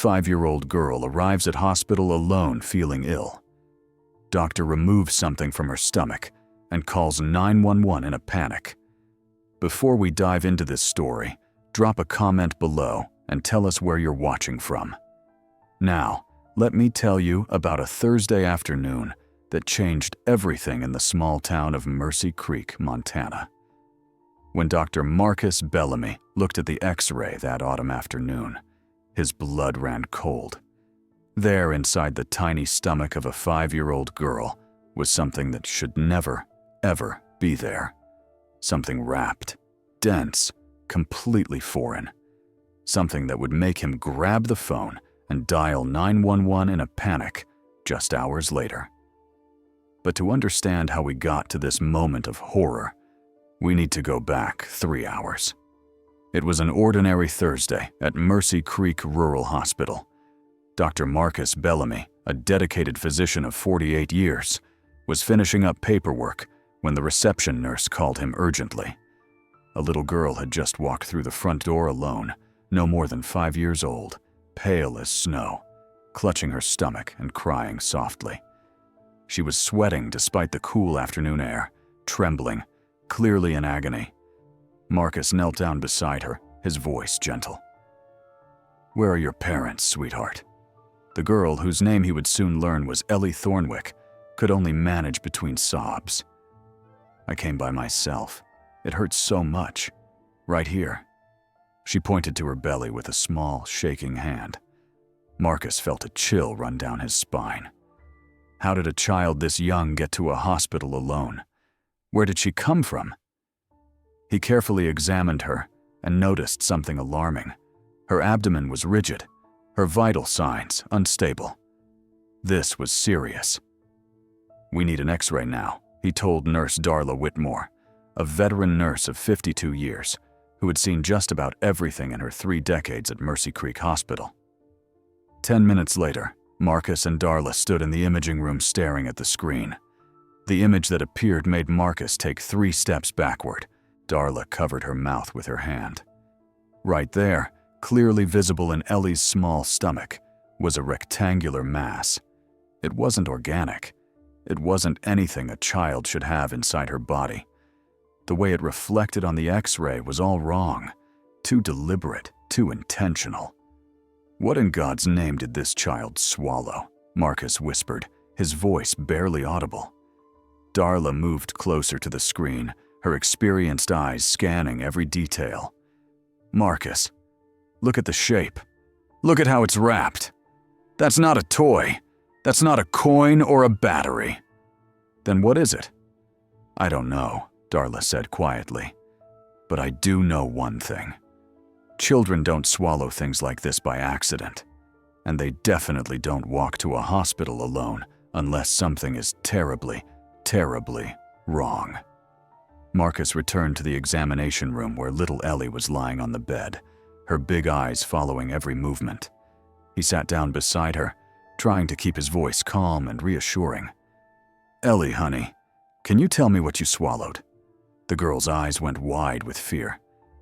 5-year-old girl arrives at hospital alone, feeling ill. Doctor removes something from her stomach and calls 911 in a panic. Before we dive into this story, drop a comment below and tell us where you're watching from. Now, let me tell you about a Thursday afternoon that changed everything in the small town of Mercy Creek, Montana. When Dr. Marcus Bellamy looked at the X-ray that autumn afternoon, his blood ran cold. There, inside the tiny stomach of a 5-year-old girl, was something that should never, ever be there. Something wrapped, dense, completely foreign. Something that would make him grab the phone and dial 911 in a panic just hours later. But to understand how we got to this moment of horror, we need to go back 3 hours. It was an ordinary Thursday at Mercy Creek Rural Hospital. Dr. Marcus Bellamy, a dedicated physician of 48 years, was finishing up paperwork when the reception nurse called him urgently. A little girl had just walked through the front door alone, no more than 5 years old, pale as snow, clutching her stomach and crying softly. She was sweating despite the cool afternoon air, trembling, clearly in agony. Marcus knelt down beside her, his voice gentle. "Where are your parents, sweetheart?" The girl, whose name he would soon learn was Ellie Thornwick, could only manage between sobs. "I came by myself. It hurts so much. Right here." She pointed to her belly with a small, shaking hand. Marcus felt a chill run down his spine. How did a child this young get to a hospital alone? Where did she come from? He carefully examined her and noticed something alarming. Her abdomen was rigid, her vital signs unstable. This was serious. "We need an X-ray now," he told Nurse Darla Whitmore, a veteran nurse of 52 years, who had seen just about everything in her 3 decades at Mercy Creek Hospital. 10 minutes later, Marcus and Darla stood in the imaging room staring at the screen. The image that appeared made Marcus take 3 steps backward. Darla covered her mouth with her hand. Right there, clearly visible in Ellie's small stomach, was a rectangular mass. It wasn't organic. It wasn't anything a child should have inside her body. The way it reflected on the X-ray was all wrong, too deliberate, too intentional. "What in God's name did this child swallow?" Marcus whispered, his voice barely audible. Darla moved closer to the screen, her experienced eyes scanning every detail. "Marcus, look at the shape. Look at how it's wrapped. That's not a toy. That's not a coin or a battery." "Then what is it?" "I don't know," Darla said quietly. "But I do know one thing. Children don't swallow things like this by accident. And they definitely don't walk to a hospital alone unless something is terribly, terribly wrong." Marcus returned to the examination room where little Ellie was lying on the bed, her big eyes following every movement. He sat down beside her, trying to keep his voice calm and reassuring. "Ellie, honey, can you tell me what you swallowed?" The girl's eyes went wide with fear.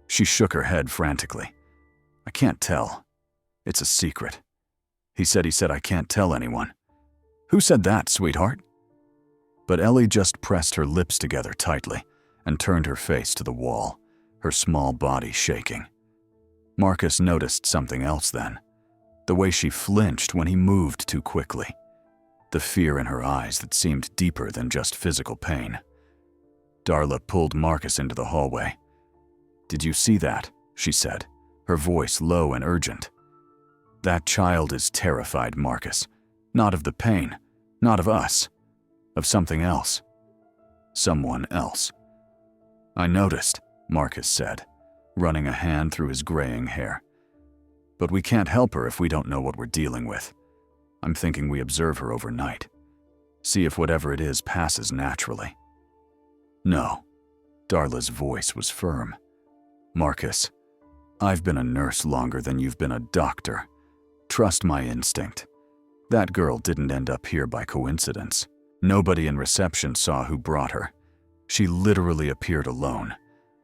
She shook her head frantically. "I can't tell. It's a secret." He said I can't tell anyone." "Who said that, sweetheart?" But Ellie just pressed her lips together tightly and turned her face to the wall, her small body shaking. Marcus noticed something else then. The way she flinched when he moved too quickly. The fear in her eyes that seemed deeper than just physical pain. Darla pulled Marcus into the hallway. "Did you see that?" she said, her voice low and urgent. "That child is terrified, Marcus. Not of the pain, not of us, of something else. Someone else." "I noticed," Marcus said, running a hand through his graying hair. "But we can't help her if we don't know what we're dealing with. I'm thinking we observe her overnight. See if whatever it is passes naturally." "No." Darla's voice was firm. "Marcus, I've been a nurse longer than you've been a doctor. Trust my instinct. That girl didn't end up here by coincidence. Nobody in reception saw who brought her. She literally appeared alone.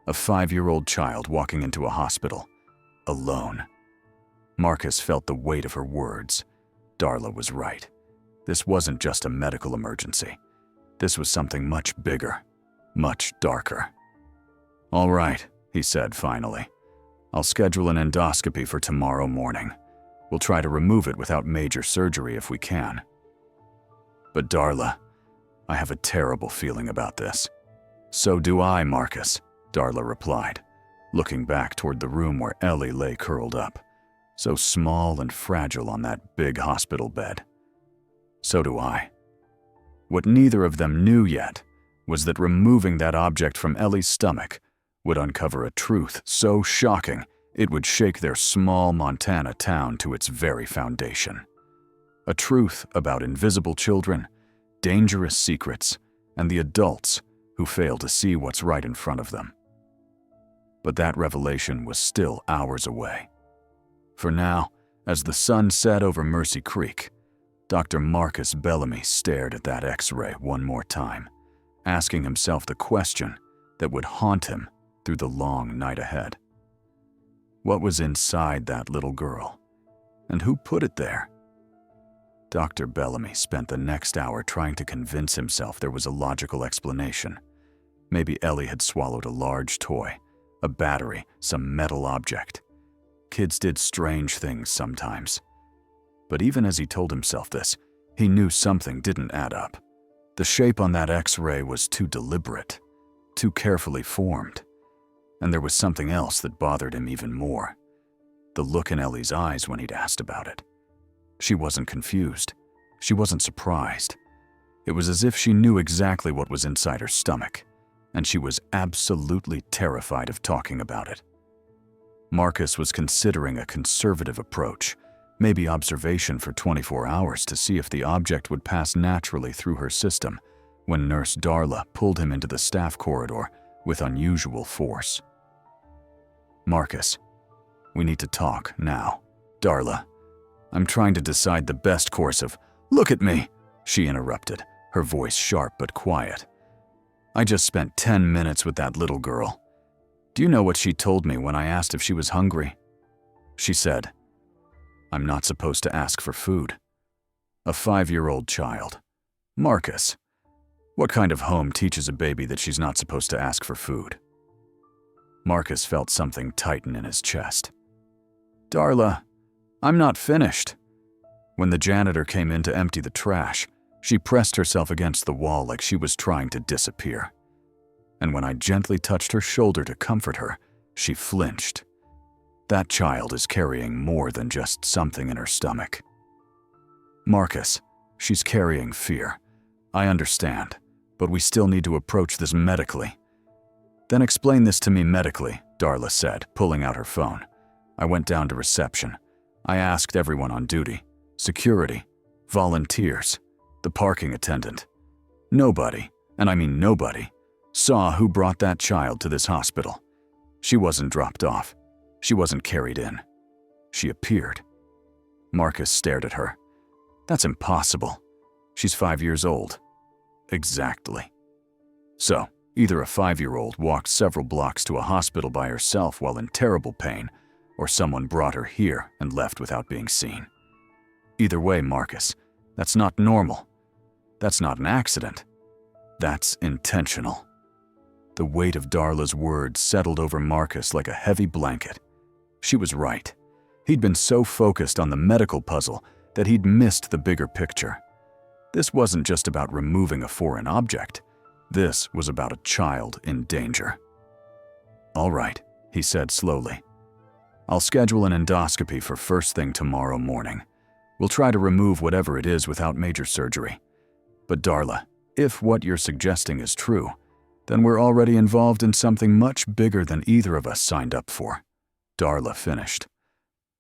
A 5-year-old child walking into a hospital. Alone." Marcus felt the weight of her words. Darla was right. This wasn't just a medical emergency. This was something much bigger, much darker. "All right," he said finally. "I'll schedule an endoscopy for tomorrow morning. We'll try to remove it without major surgery if we can." "But Darla, I have a terrible feeling about this." "So do I, Marcus," Darla replied, looking back toward the room where Ellie lay curled up, so small and fragile on that big hospital bed. "So do I." What neither of them knew yet was that removing that object from Ellie's stomach would uncover a truth so shocking it would shake their small Montana town to its very foundation. A truth about invisible children, dangerous secrets, and the adults who fail to see what's right in front of them. But that revelation was still hours away. For now, as the sun set over Mercy Creek, Dr. Marcus Bellamy stared at that X-ray one more time, asking himself the question that would haunt him through the long night ahead. What was inside that little girl? And who put it there? Dr. Bellamy spent the next hour trying to convince himself there was a logical explanation. Maybe Ellie had swallowed a large toy, a battery, some metal object. Kids did strange things sometimes. But even as he told himself this, he knew something didn't add up. The shape on that X-ray was too deliberate, too carefully formed. And there was something else that bothered him even more. The look in Ellie's eyes when he'd asked about it. She wasn't confused. She wasn't surprised. It was as if she knew exactly what was inside her stomach, and she was absolutely terrified of talking about it. Marcus was considering a conservative approach, maybe observation for 24 hours to see if the object would pass naturally through her system, when Nurse Darla pulled him into the staff corridor with unusual force. "Marcus, we need to talk now. Darla, I'm trying to decide the best course of—" "Look at me," she interrupted, her voice sharp but quiet. "I just spent 10 minutes with that little girl. Do you know what she told me when I asked if she was hungry? She said, 'I'm not supposed to ask for food.' A 5-year-old child. Marcus, what kind of home teaches a baby that she's not supposed to ask for food?" Marcus felt something tighten in his chest. "Darla, I'm not finished." When the janitor came in to empty the trash, she pressed herself against the wall like she was trying to disappear. And when I gently touched her shoulder to comfort her, she flinched. That child is carrying more than just something in her stomach. "Marcus, she's carrying fear. I understand, but we still need to approach this medically." "Then explain this to me medically," Darla said, pulling out her phone. I went down to reception. I asked everyone on duty, security, volunteers, the parking attendant. Nobody, and I mean nobody, saw who brought that child to this hospital. She wasn't dropped off. She wasn't carried in. She appeared. Marcus stared at her. "That's impossible. She's 5 years old." "Exactly." So, either a 5-year-old walked several blocks to a hospital by herself while in terrible pain, or someone brought her here and left without being seen. Either way, Marcus, that's not normal. That's not an accident. That's intentional. The weight of Darla's words settled over Marcus like a heavy blanket. She was right. He'd been so focused on the medical puzzle that he'd missed the bigger picture. This wasn't just about removing a foreign object. This was about a child in danger. "All right," he said slowly. "I'll schedule an endoscopy for first thing tomorrow morning. We'll try to remove whatever it is without major surgery. But Darla, if what you're suggesting is true, then we're already involved in something much bigger than either of us signed up for." Darla finished.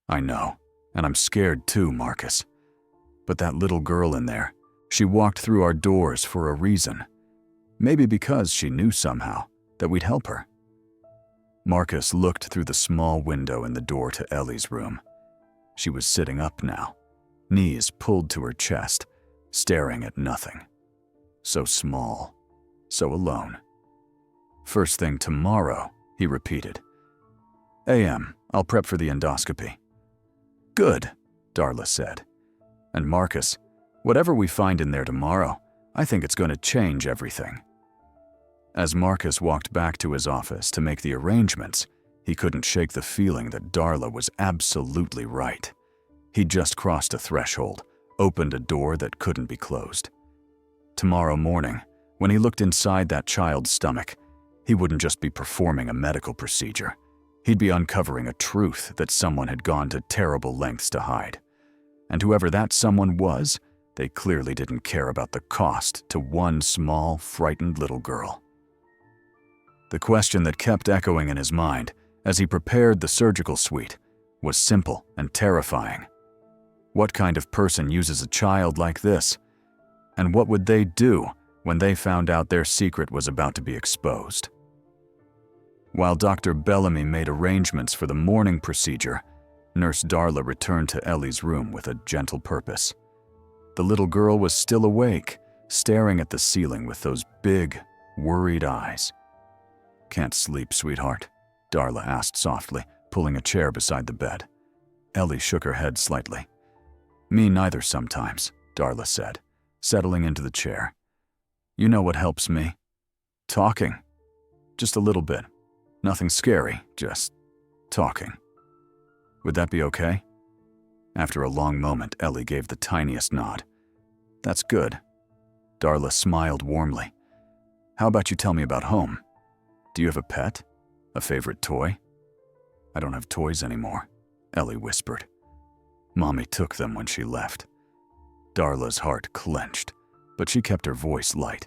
"I know, and I'm scared too, Marcus. But that little girl in there, she walked through our doors for a reason. Maybe because she knew somehow that we'd help her." Marcus looked through the small window in the door to Ellie's room. She was sitting up now, knees pulled to her chest, staring at nothing. So small, so alone. "First thing tomorrow," he repeated. "AM, I'll prep for the endoscopy." Good, Darla said. And Marcus, whatever we find in there tomorrow, I think it's going to change everything. As Marcus walked back to his office to make the arrangements, he couldn't shake the feeling that Darla was absolutely right. He'd just crossed a threshold, opened a door that couldn't be closed. Tomorrow morning, when he looked inside that child's stomach, he wouldn't just be performing a medical procedure. He'd be uncovering a truth that someone had gone to terrible lengths to hide. And whoever that someone was, they clearly didn't care about the cost to one small, frightened little girl. The question that kept echoing in his mind as he prepared the surgical suite was simple and terrifying. What kind of person uses a child like this? And what would they do when they found out their secret was about to be exposed? While Dr. Bellamy made arrangements for the morning procedure, Nurse Darla returned to Ellie's room with a gentle purpose. The little girl was still awake, staring at the ceiling with those big, worried eyes. "Can't sleep, sweetheart?" Darla asked softly, pulling a chair beside the bed. Ellie shook her head slightly. "Me neither sometimes," Darla said, settling into the chair. "You know what helps me? Talking. Just a little bit. Nothing scary, just talking. Would that be okay?" After a long moment, Ellie gave the tiniest nod. "That's good." Darla smiled warmly. "How about you tell me about home? Do you have a pet? A favorite toy?" "I don't have toys anymore," Ellie whispered. "Mommy took them when she left." Darla's heart clenched, but she kept her voice light.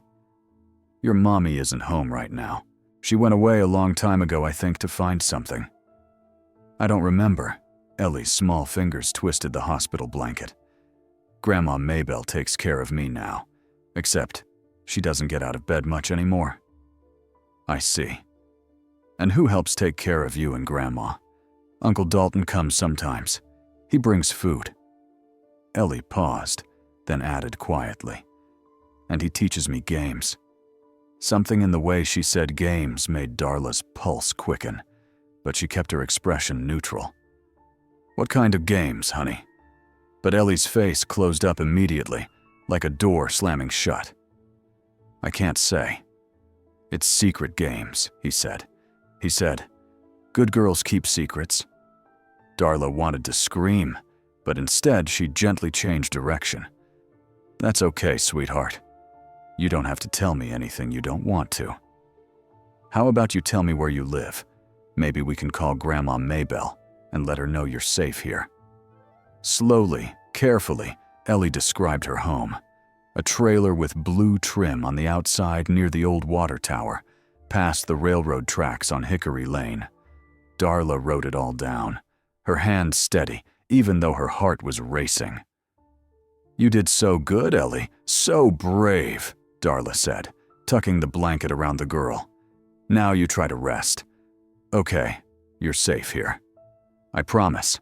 "Your mommy isn't home right now. She went away a long time ago, I think, to find something." "I don't remember." Ellie's small fingers twisted the hospital blanket. "Grandma Maybelle takes care of me now, except she doesn't get out of bed much anymore." "I see. And who helps take care of you and Grandma?" "Uncle Dalton comes sometimes. He brings food." Ellie paused, then added quietly, "And he teaches me games." Something in the way she said games made Darla's pulse quicken, but she kept her expression neutral. "What kind of games, honey?" But Ellie's face closed up immediately, like a door slamming shut. "I can't say. It's secret games," he said. He said, "Good girls keep secrets." Darla wanted to scream, but instead she gently changed direction. "That's okay, sweetheart. You don't have to tell me anything you don't want to. How about you tell me where you live? Maybe we can call Grandma Maybelle and let her know you're safe here." Slowly, carefully, Ellie described her home. A trailer with blue trim on the outside near the old water tower, past the railroad tracks on Hickory Lane. Darla wrote it all down, her hand steady, even though her heart was racing. "You did so good, Ellie, so brave," Darla said, tucking the blanket around the girl. "Now you try to rest. Okay, you're safe here. I promise."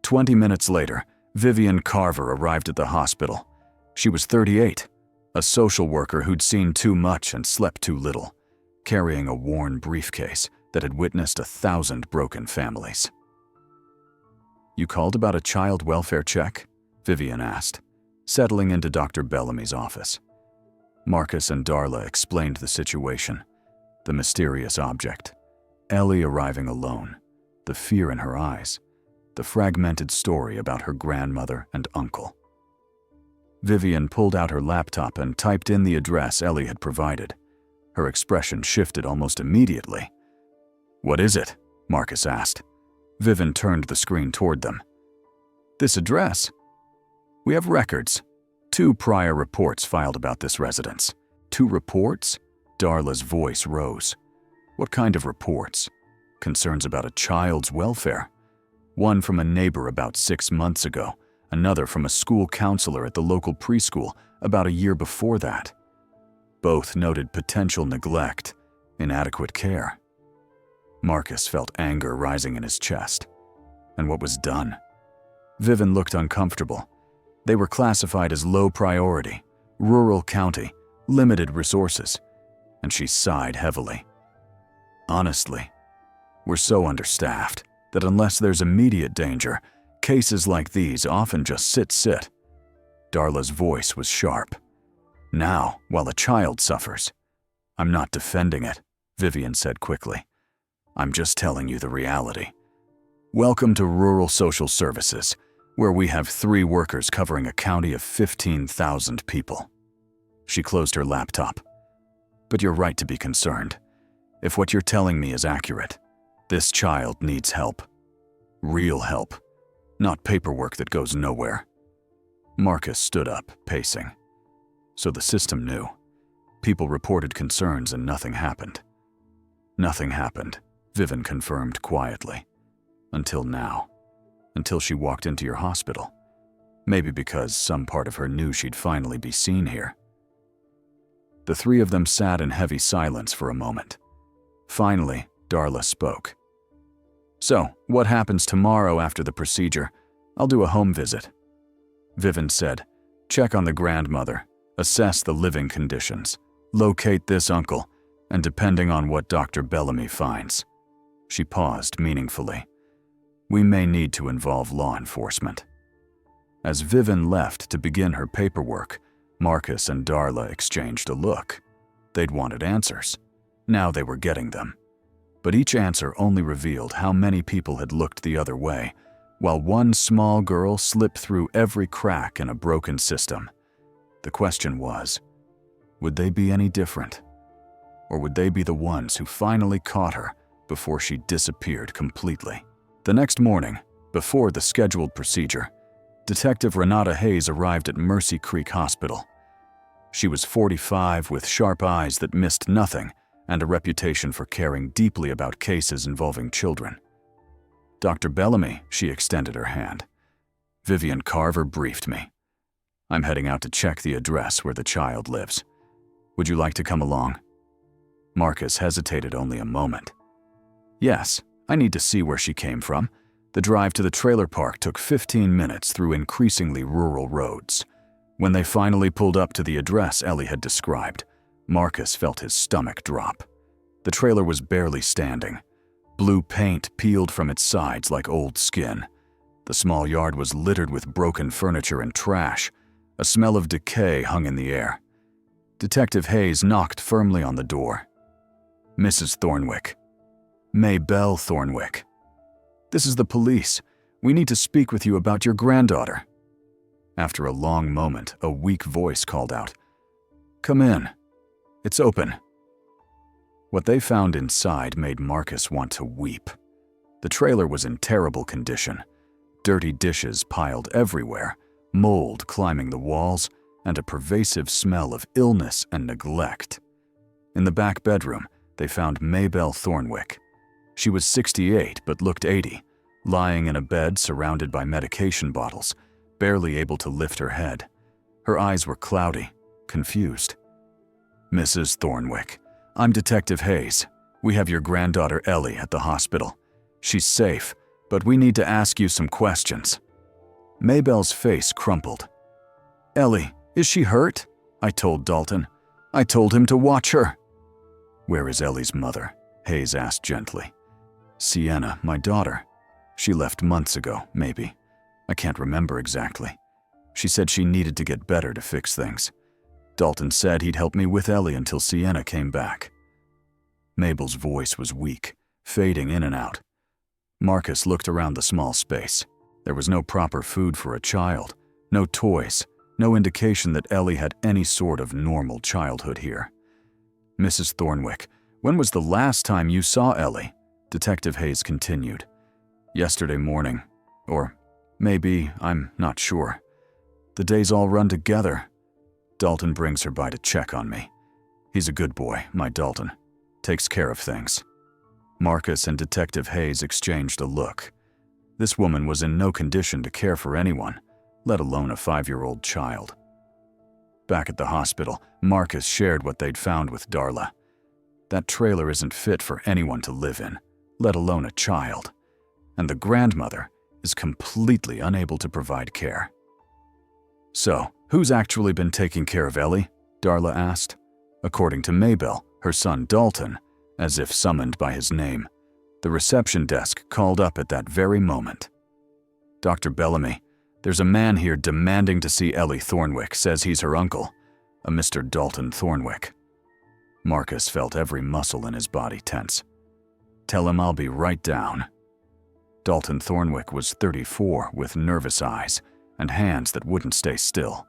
20 minutes later, Vivian Carver arrived at the hospital. She was 38, a social worker who'd seen too much and slept too little, carrying a worn briefcase that had witnessed 1,000 broken families. "You called about a child welfare check?" Vivian asked, settling into Dr. Bellamy's office. Marcus and Darla explained the situation, the mysterious object, Ellie arriving alone, the fear in her eyes, the fragmented story about her grandmother and uncle. Vivian pulled out her laptop and typed in the address Ellie had provided. Her expression shifted almost immediately. "What is it?" Marcus asked. Vivian turned the screen toward them. "This address? We have records. 2 prior reports filed about this residence." "2 reports?" Darla's voice rose. "What kind of reports?" "Concerns about a child's welfare. One from a neighbor about 6 months ago, another from a school counselor at the local preschool about a year before that. Both noted potential neglect, inadequate care." Marcus felt anger rising in his chest. And what was done? Vivian looked uncomfortable. They were classified as low priority, rural county, limited resources, and she sighed heavily. "Honestly, we're so understaffed that unless there's immediate danger, Cases like these often just sit. Darla's voice was sharp. Now, while a child suffers. I'm not defending it, Vivian said quickly. I'm just telling you the reality. Welcome to Rural Social Services, where we have 3 workers covering a county of 15,000 people. She closed her laptop. But you're right to be concerned. If what you're telling me is accurate, this child needs help. Real help, not paperwork that goes nowhere. Marcus stood up, pacing. So the system knew. People reported concerns and nothing happened. Nothing happened, Vivian confirmed quietly. Until now. Until she walked into your hospital. Maybe because some part of her knew she'd finally be seen here. The 3 of them sat in heavy silence for a moment. Finally, Darla spoke. So, what happens tomorrow after the procedure? I'll do a home visit. Vivian said, check on the grandmother, assess the living conditions, locate this uncle, and depending on what Dr. Bellamy finds. She paused meaningfully. We may need to involve law enforcement. As Vivian left to begin her paperwork, Marcus and Darla exchanged a look. They'd wanted answers. Now they were getting them. But each answer only revealed how many people had looked the other way, while one small girl slipped through every crack in a broken system. The question was, would they be any different? Or would they be the ones who finally caught her before she disappeared completely? The next morning, before the scheduled procedure, Detective Renata Hayes arrived at Mercy Creek Hospital. She was 45 with sharp eyes that missed nothing and a reputation for caring deeply about cases involving children. Dr. Bellamy, she extended her hand. Vivian Carver briefed me. I'm heading out to check the address where the child lives. Would you like to come along? Marcus hesitated only a moment. Yes, I need to see where she came from. The drive to the trailer park took 15 minutes through increasingly rural roads. When they finally pulled up to the address Ellie had described, Marcus felt his stomach drop. The trailer was barely standing. Blue paint peeled from its sides like old skin. The small yard was littered with broken furniture and trash. A smell of decay hung in the air. Detective Hayes knocked firmly on the door. Mrs. Thornwick. Maybelle Thornwick. This is the police. We need to speak with you about your granddaughter. After a long moment, a weak voice called out, Come in. It's open. What they found inside made Marcus want to weep. The trailer was in terrible condition. Dirty dishes piled everywhere, mold climbing the walls, and a pervasive smell of illness and neglect. In the back bedroom, they found Maybelle Thornwick. She was 68 but looked 80, lying in a bed surrounded by medication bottles, barely able to lift her head. Her eyes were cloudy, confused. Mrs. Thornwick, I'm Detective Hayes. We have your granddaughter Ellie at the hospital. She's safe, but we need to ask you some questions. Maybelle's face crumpled. Ellie, is she hurt? I told Dalton. I told him to watch her. Where is Ellie's mother? Hayes asked gently. Sienna, my daughter. She left months ago, maybe. I can't remember exactly. She said she needed to get better to fix things. Dalton said he'd help me with Ellie until Sienna came back. Mabel's voice was weak, fading in and out. Marcus looked around the small space. There was no proper food for a child, no toys, no indication that Ellie had any sort of normal childhood here. Mrs. Thornwick, when was the last time you saw Ellie? Detective Hayes continued. Yesterday morning, or maybe, I'm not sure. The days all run together. Dalton brings her by to check on me. He's a good boy, my Dalton. Takes care of things. Marcus and Detective Hayes exchanged a look. This woman was in no condition to care for anyone, let alone a 5-year-old child. Back at the hospital, Marcus shared what they'd found with Darla. That trailer isn't fit for anyone to live in, let alone a child. And the grandmother is completely unable to provide care. So, who's actually been taking care of Ellie? Darla asked. According to Maybelle, her son Dalton, as if summoned by his name. The reception desk called up at that very moment. Dr. Bellamy, there's a man here demanding to see Ellie Thornwick, says he's her uncle, a Mr. Dalton Thornwick. Marcus felt every muscle in his body tense. Tell him I'll be right down. Dalton Thornwick was 34 with nervous eyes and hands that wouldn't stay still.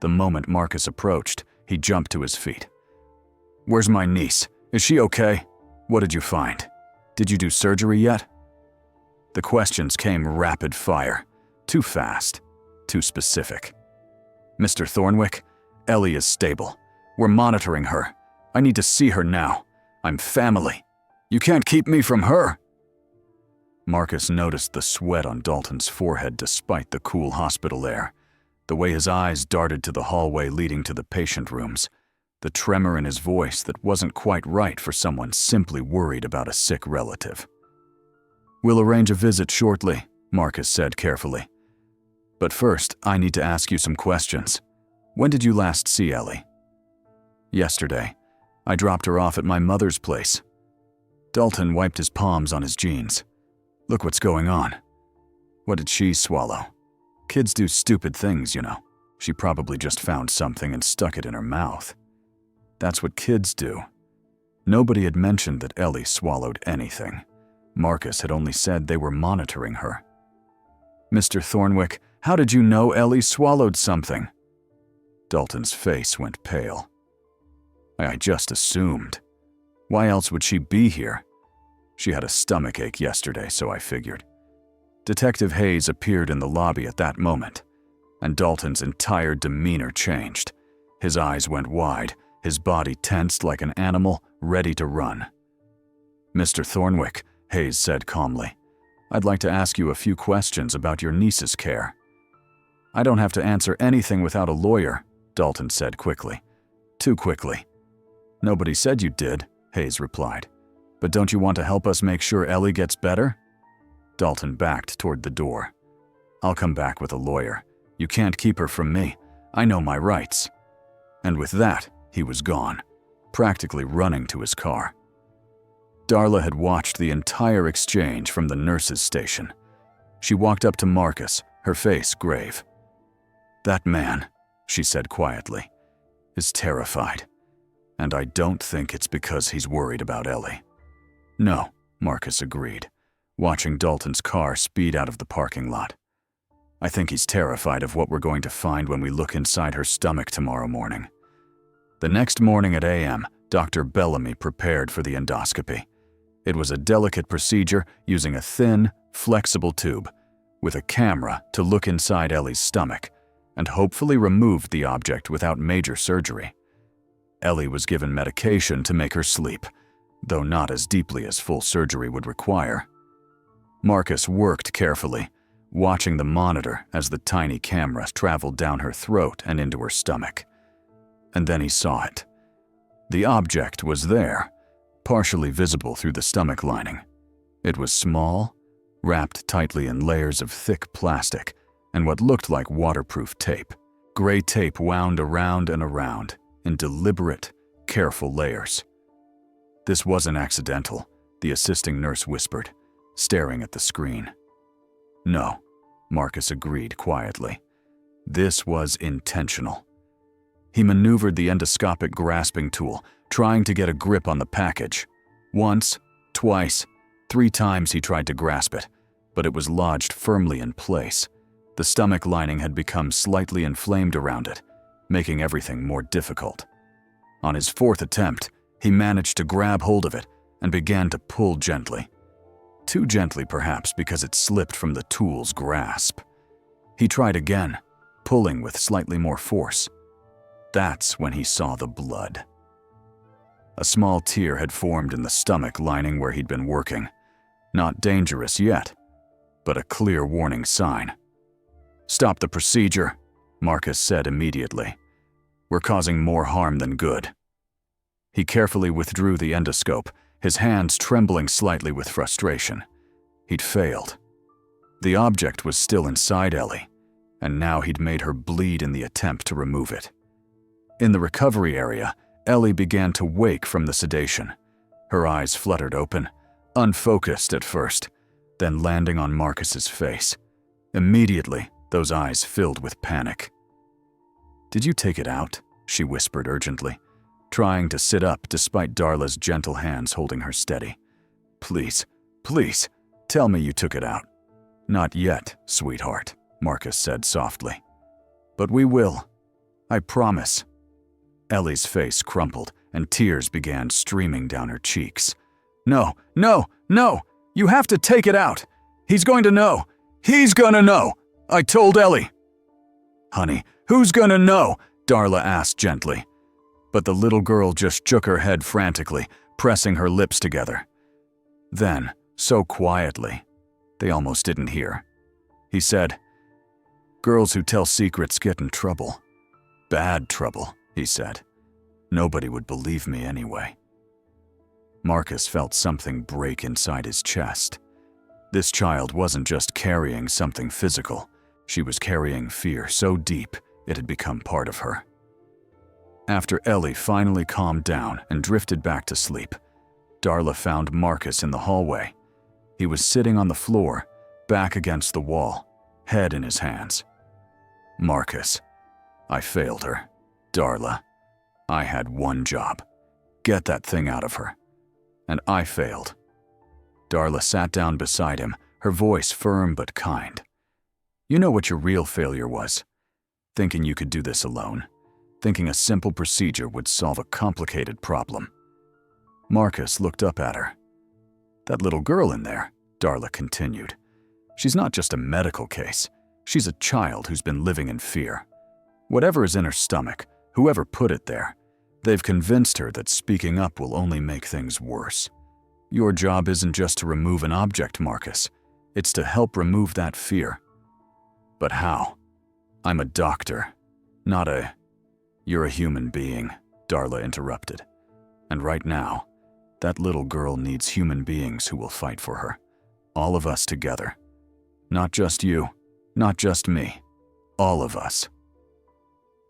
The moment Marcus approached, he jumped to his feet. Where's my niece? Is she okay? What did you find? Did you do surgery yet? The questions came rapid fire. Too fast. Too specific. Mr. Thornwick, Ellie is stable. We're monitoring her. I need to see her now. I'm family. You can't keep me from her. Marcus noticed the sweat on Dalton's forehead despite the cool hospital air, the way his eyes darted to the hallway leading to the patient rooms, the tremor in his voice that wasn't quite right for someone simply worried about a sick relative. We'll arrange a visit shortly, Marcus said carefully. But first, I need to ask you some questions. When did you last see Ellie? Yesterday. I dropped her off at my mother's place. Dalton wiped his palms on his jeans. Look what's going on. What did she swallow? Kids do stupid things, you know. She probably just found something and stuck it in her mouth. That's what kids do. Nobody had mentioned that Ellie swallowed anything. Marcus had only said they were monitoring her. Mr. Thornwick, how did you know Ellie swallowed something? Dalton's face went pale. I just assumed. Why else would she be here? She had a stomachache yesterday, so I figured. Detective Hayes appeared in the lobby at that moment, and Dalton's entire demeanor changed. His eyes went wide, his body tensed like an animal ready to run. Mr. Thornwick, Hayes said calmly, I'd like to ask you a few questions about your niece's care. I don't have to answer anything without a lawyer, Dalton said quickly. Too quickly. Nobody said you did, Hayes replied. But don't you want to help us make sure Ellie gets better? Dalton backed toward the door. I'll come back with a lawyer. You can't keep her from me. I know my rights. And with that, he was gone, practically running to his car. Darla had watched the entire exchange from the nurse's station. She walked up to Marcus, her face grave. That man, she said quietly, is terrified. And I don't think it's because he's worried about Ellie. No, Marcus agreed, watching Dalton's car speed out of the parking lot. I think he's terrified of what we're going to find when we look inside her stomach tomorrow morning. The next morning at a.m., Dr. Bellamy prepared for the endoscopy. It was a delicate procedure using a thin, flexible tube with a camera to look inside Ellie's stomach and hopefully removed the object without major surgery. Ellie was given medication to make her sleep, though not as deeply as full surgery would require. Marcus worked carefully, watching the monitor as the tiny camera traveled down her throat and into her stomach. And then he saw it. The object was there, partially visible through the stomach lining. It was small, wrapped tightly in layers of thick plastic and what looked like waterproof tape. Gray tape wound around and around in deliberate, careful layers. This wasn't accidental, the assisting nurse whispered, staring at the screen. No, Marcus agreed quietly. This was intentional. He maneuvered the endoscopic grasping tool, trying to get a grip on the package. Once, twice, 3 times he tried to grasp it, but it was lodged firmly in place. The stomach lining had become slightly inflamed around it, making everything more difficult. On his 4th attempt, he managed to grab hold of it and began to pull gently. Too gently, perhaps, because it slipped from the tool's grasp. He tried again, pulling with slightly more force. That's when he saw the blood. A small tear had formed in the stomach lining where he'd been working. Not dangerous yet, but a clear warning sign. Stop the procedure, Marcus said immediately. We're causing more harm than good. He carefully withdrew the endoscope, his hands trembling slightly with frustration. He'd failed. The object was still inside Ellie, and now he'd made her bleed in the attempt to remove it. In the recovery area, Ellie began to wake from the sedation. Her eyes fluttered open, unfocused at first, then landing on Marcus's face. Immediately, those eyes filled with panic. "Did you take it out?" she whispered urgently, trying to sit up despite Darla's gentle hands holding her steady. "Please, please, tell me you took it out." "Not yet, sweetheart," Marcus said softly. "But we will. I promise." Ellie's face crumpled and tears began streaming down her cheeks. "No, no, no! You have to take it out! He's going to know! He's gonna know! I told Ellie!" "Honey, who's gonna know?" Darla asked gently. But the little girl just shook her head frantically, pressing her lips together. Then, so quietly, they almost didn't hear, he said, "Girls who tell secrets get in trouble. Bad trouble," he said. "Nobody would believe me anyway." Marcus felt something break inside his chest. This child wasn't just carrying something physical. She was carrying fear so deep it had become part of her. After Ellie finally calmed down and drifted back to sleep, Darla found Marcus in the hallway. He was sitting on the floor, back against the wall, head in his hands. "Marcus, I failed her. Darla, I had one job. Get that thing out of her. And I failed." Darla sat down beside him, her voice firm but kind. "You know what your real failure was? Thinking you could do this alone. Thinking a simple procedure would solve a complicated problem." Marcus looked up at her. "That little girl in there," Darla continued. "She's not just a medical case. She's a child who's been living in fear. Whatever is in her stomach, whoever put it there, they've convinced her that speaking up will only make things worse. Your job isn't just to remove an object, Marcus. It's to help remove that fear." "But how? I'm a doctor, not a—" "You're a human being," Darla interrupted. "And right now, that little girl needs human beings who will fight for her. All of us together. Not just you, not just me. All of us."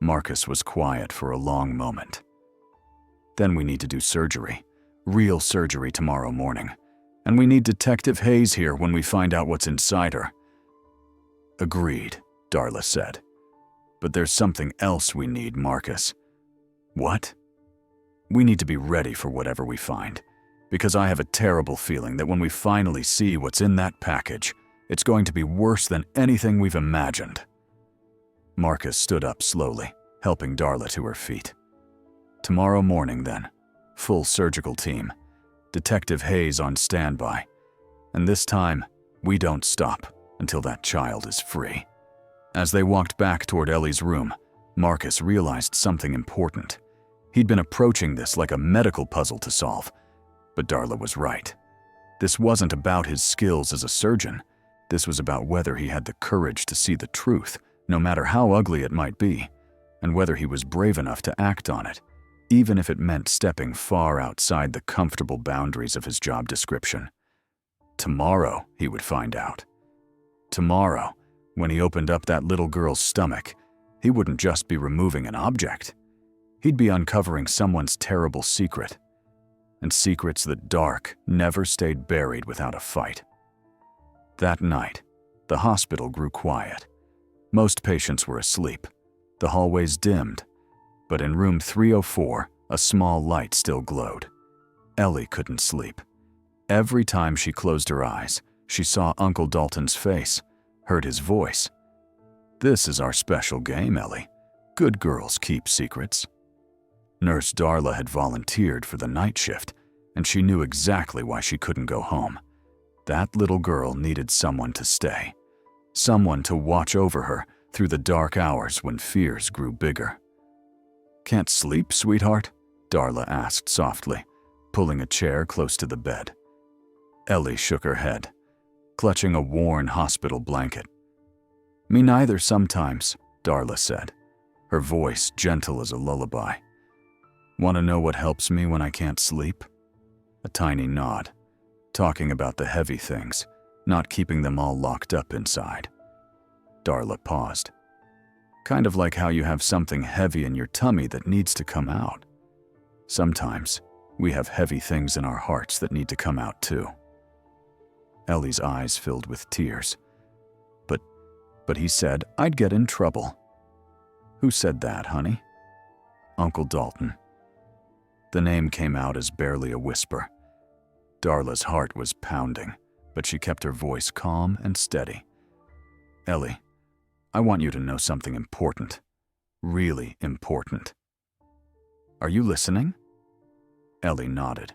Marcus was quiet for a long moment. "Then we need to do surgery. Real surgery tomorrow morning. And we need Detective Hayes here when we find out what's inside her." "Agreed," Darla said. "But there's something else we need, Marcus." "What?" "We need to be ready for whatever we find. Because I have a terrible feeling that when we finally see what's in that package, it's going to be worse than anything we've imagined." Marcus stood up slowly, helping Darla to her feet. "Tomorrow morning, then. Full surgical team. Detective Hayes on standby. And this time, we don't stop until that child is free." As they walked back toward Ellie's room, Marcus realized something important. He'd been approaching this like a medical puzzle to solve. But Darla was right. This wasn't about his skills as a surgeon. This was about whether he had the courage to see the truth, no matter how ugly it might be, and whether he was brave enough to act on it, even if it meant stepping far outside the comfortable boundaries of his job description. Tomorrow, he would find out. Tomorrow, when he opened up that little girl's stomach, he wouldn't just be removing an object. He'd be uncovering someone's terrible secret. And secrets that dark never stayed buried without a fight. That night, the hospital grew quiet. Most patients were asleep. The hallways dimmed. But in room 304, a small light still glowed. Ellie couldn't sleep. Every time she closed her eyes, she saw Uncle Dalton's face, heard his voice. "This is our special game, Ellie. Good girls keep secrets." Nurse Darla had volunteered for the night shift, and she knew exactly why she couldn't go home. That little girl needed someone to stay. Someone to watch over her through the dark hours when fears grew bigger. "Can't sleep, sweetheart?" Darla asked softly, pulling a chair close to the bed. Ellie shook her head, clutching a worn hospital blanket. "Me neither sometimes," Darla said, her voice gentle as a lullaby. "Want to know what helps me when I can't sleep?" A tiny nod, talking about the heavy things, not keeping them all locked up inside. Darla paused. "Kind of like how you have something heavy in your tummy that needs to come out. Sometimes, we have heavy things in our hearts that need to come out too." Ellie's eyes filled with tears. "But but he said I'd get in trouble." "Who said that, honey?" "Uncle Dalton." The name came out as barely a whisper. Darla's heart was pounding, but she kept her voice calm and steady. "Ellie, I want you to know something important. Really important." "Are you listening?" Ellie nodded.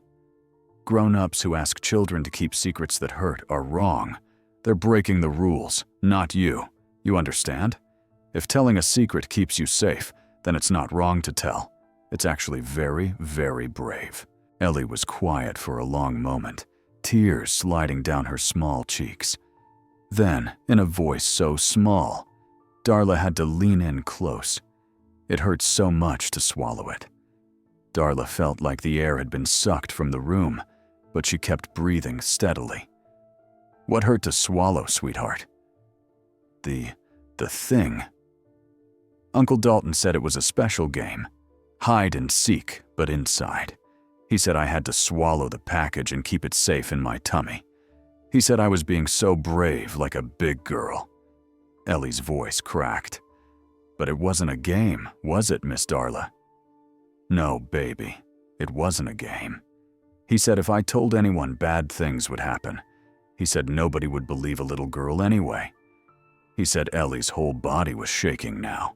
"Grown-ups who ask children to keep secrets that hurt are wrong. They're breaking the rules, not you. You understand? If telling a secret keeps you safe, then it's not wrong to tell. It's actually very, very brave." Ellie was quiet for a long moment, tears sliding down her small cheeks. Then, in a voice so small, Darla had to lean in close. It hurt so much to swallow it. Darla felt like the air had been sucked from the room, but she kept breathing steadily. "What hurt to swallow, sweetheart?" The thing. Uncle Dalton said it was a special game. Hide and seek, but inside. He said I had to swallow the package and keep it safe in my tummy. He said I was being so brave, like a big girl. Ellie's voice cracked. "But it wasn't a game, was it, Miss Darla?" "No, baby, it wasn't a game. He said if I told anyone, bad things would happen. He said nobody would believe a little girl anyway. He said Ellie's whole body was shaking now.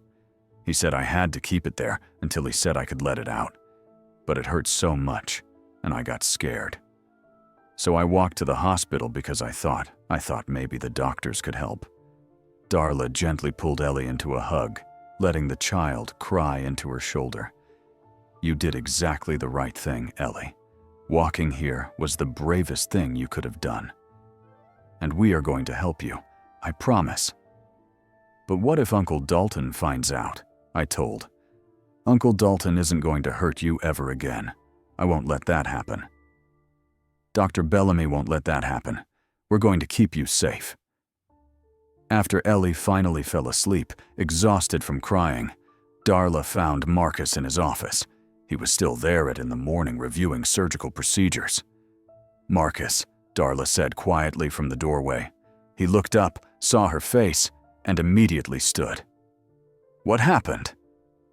He said I had to keep it there until he said I could let it out. But it hurt so much, and I got scared. So I walked to the hospital because I thought maybe the doctors could help." Darla gently pulled Ellie into a hug, letting the child cry into her shoulder. "You did exactly the right thing, Ellie. Walking here was the bravest thing you could have done. And we are going to help you, I promise." "But what if Uncle Dalton finds out?" I told. "Uncle Dalton isn't going to hurt you ever again. I won't let that happen. Dr. Bellamy won't let that happen. We're going to keep you safe." After Ellie finally fell asleep, exhausted from crying, Darla found Marcus in his office. He was still there in the morning reviewing surgical procedures. "Marcus," Darla said quietly from the doorway. He looked up, saw her face, and immediately stood. "What happened?"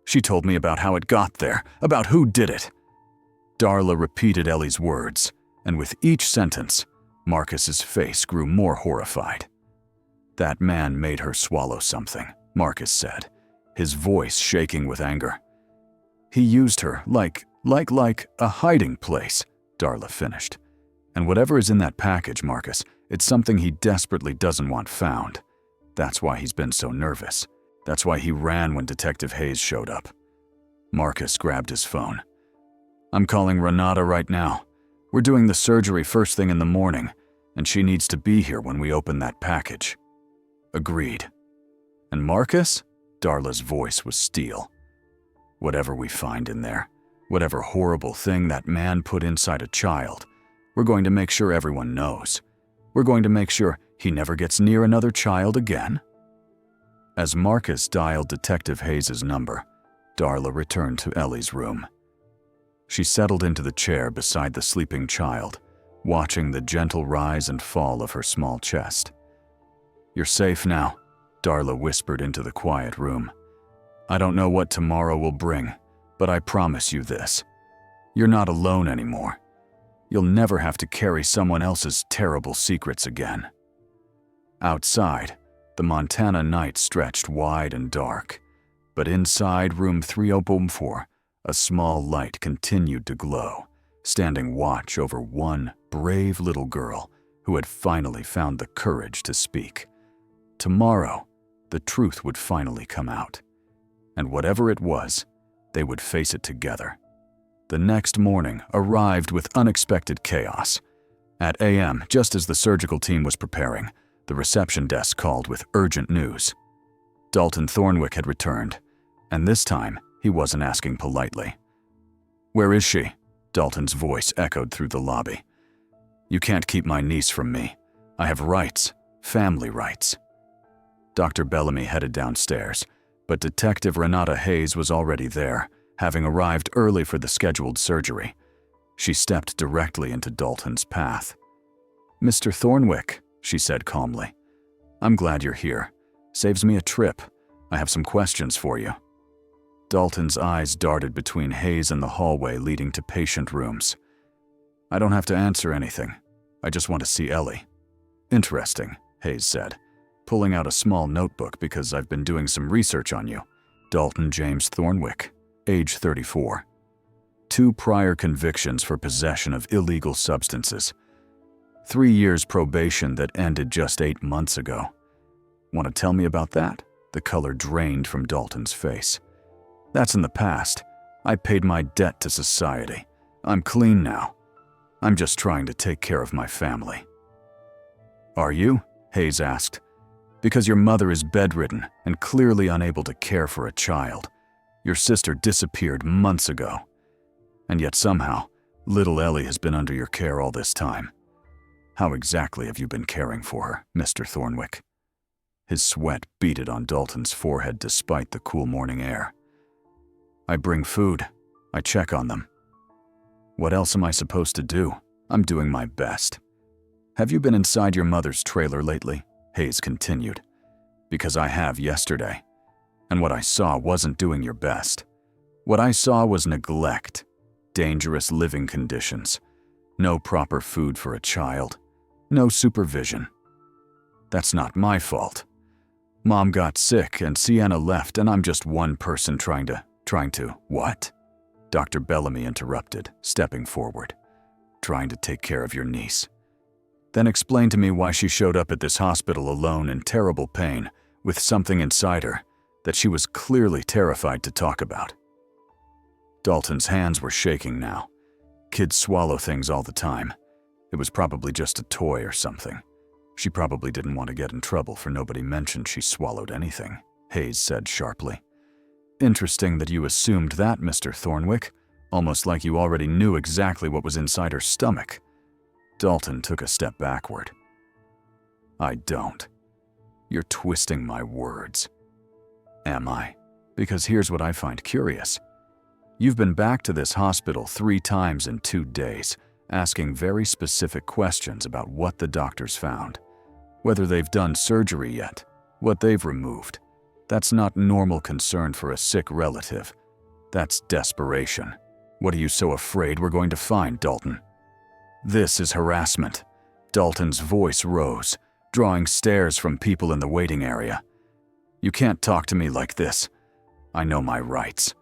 "She told me about how it got there, about who did it." Darla repeated Ellie's words, and with each sentence, Marcus's face grew more horrified. "That man made her swallow something," Marcus said, his voice shaking with anger. "He used her like a hiding place," Darla finished. "And whatever is in that package, Marcus, it's something he desperately doesn't want found. That's why he's been so nervous. That's why he ran when Detective Hayes showed up." Marcus grabbed his phone. "I'm calling Renata right now. We're doing the surgery first thing in the morning, and she needs to be here when we open that package." "Agreed." "And Marcus?" Darla's voice was steel. "Whatever we find in there, whatever horrible thing that man put inside a child, we're going to make sure everyone knows. We're going to make sure he never gets near another child again." As Marcus dialed Detective Hayes' number, Darla returned to Ellie's room. She settled into the chair beside the sleeping child, watching the gentle rise and fall of her small chest. "You're safe now," Darla whispered into the quiet room. "I don't know what tomorrow will bring, but I promise you this. You're not alone anymore. You'll never have to carry someone else's terrible secrets again." Outside, the Montana night stretched wide and dark, but inside room 3014, a small light continued to glow, standing watch over one brave little girl who had finally found the courage to speak. Tomorrow, the truth would finally come out. And whatever it was, they would face it together. The next morning arrived with unexpected chaos. At a.m., just as the surgical team was preparing, the reception desk called with urgent news. Dalton Thornwick had returned, and this time he wasn't asking politely. "Where is she?" Dalton's voice echoed through the lobby. "You can't keep my niece from me. I have rights, family rights." Dr. Bellamy headed downstairs, but Detective Renata Hayes was already there, having arrived early for the scheduled surgery. She stepped directly into Dalton's path. "Mr. Thornwick," she said calmly, "I'm glad you're here. Saves me a trip. I have some questions for you." Dalton's eyes darted between Hayes and the hallway leading to patient rooms. "I don't have to answer anything. I just want to see Ellie." "Interesting," Hayes said, pulling out a small notebook because I've been doing some research on you. Dalton James Thornwick, age 34. 2 prior convictions for possession of illegal substances. 3 years probation that ended just 8 months ago. Want to tell me about that? The color drained from Dalton's face. "That's in the past. I paid my debt to society. I'm clean now. I'm just trying to take care of my family." "Are you?" Hayes asked. "Because your mother is bedridden and clearly unable to care for a child. Your sister disappeared months ago. And yet somehow, little Ellie has been under your care all this time. How exactly have you been caring for her, Mr. Thornwick?" His sweat beaded on Dalton's forehead despite the cool morning air. "I bring food. I check on them. What else am I supposed to do? I'm doing my best." "Have you been inside your mother's trailer lately?" Hayes continued. "Because I have yesterday. And what I saw wasn't doing your best. What I saw was neglect, dangerous living conditions, no proper food for a child, no supervision. That's not my fault. Mom got sick and Sienna left and I'm just one person trying to, what?" Dr. Bellamy interrupted, stepping forward. "Trying to take care of your niece. Then explain to me why she showed up at this hospital alone in terrible pain, with something inside her that she was clearly terrified to talk about." Dalton's hands were shaking now. Kids swallow things all the time. It was probably just a toy or something. She probably didn't want to get in trouble for nobody mentioned she swallowed anything, Hayes said sharply. "Interesting that you assumed that, Mr. Thornwick, almost like you already knew exactly what was inside her stomach." Dalton took a step backward. "I don't. You're twisting my words." "Am I? Because here's what I find curious. You've been back to this hospital 3 times in 2 days, asking very specific questions about what the doctors found. Whether they've done surgery yet, what they've removed. That's not normal concern for a sick relative. That's desperation. What are you so afraid we're going to find, Dalton?" "This is harassment." Dalton's voice rose, drawing stares from people in the waiting area. "You can't talk to me like this. I know my rights.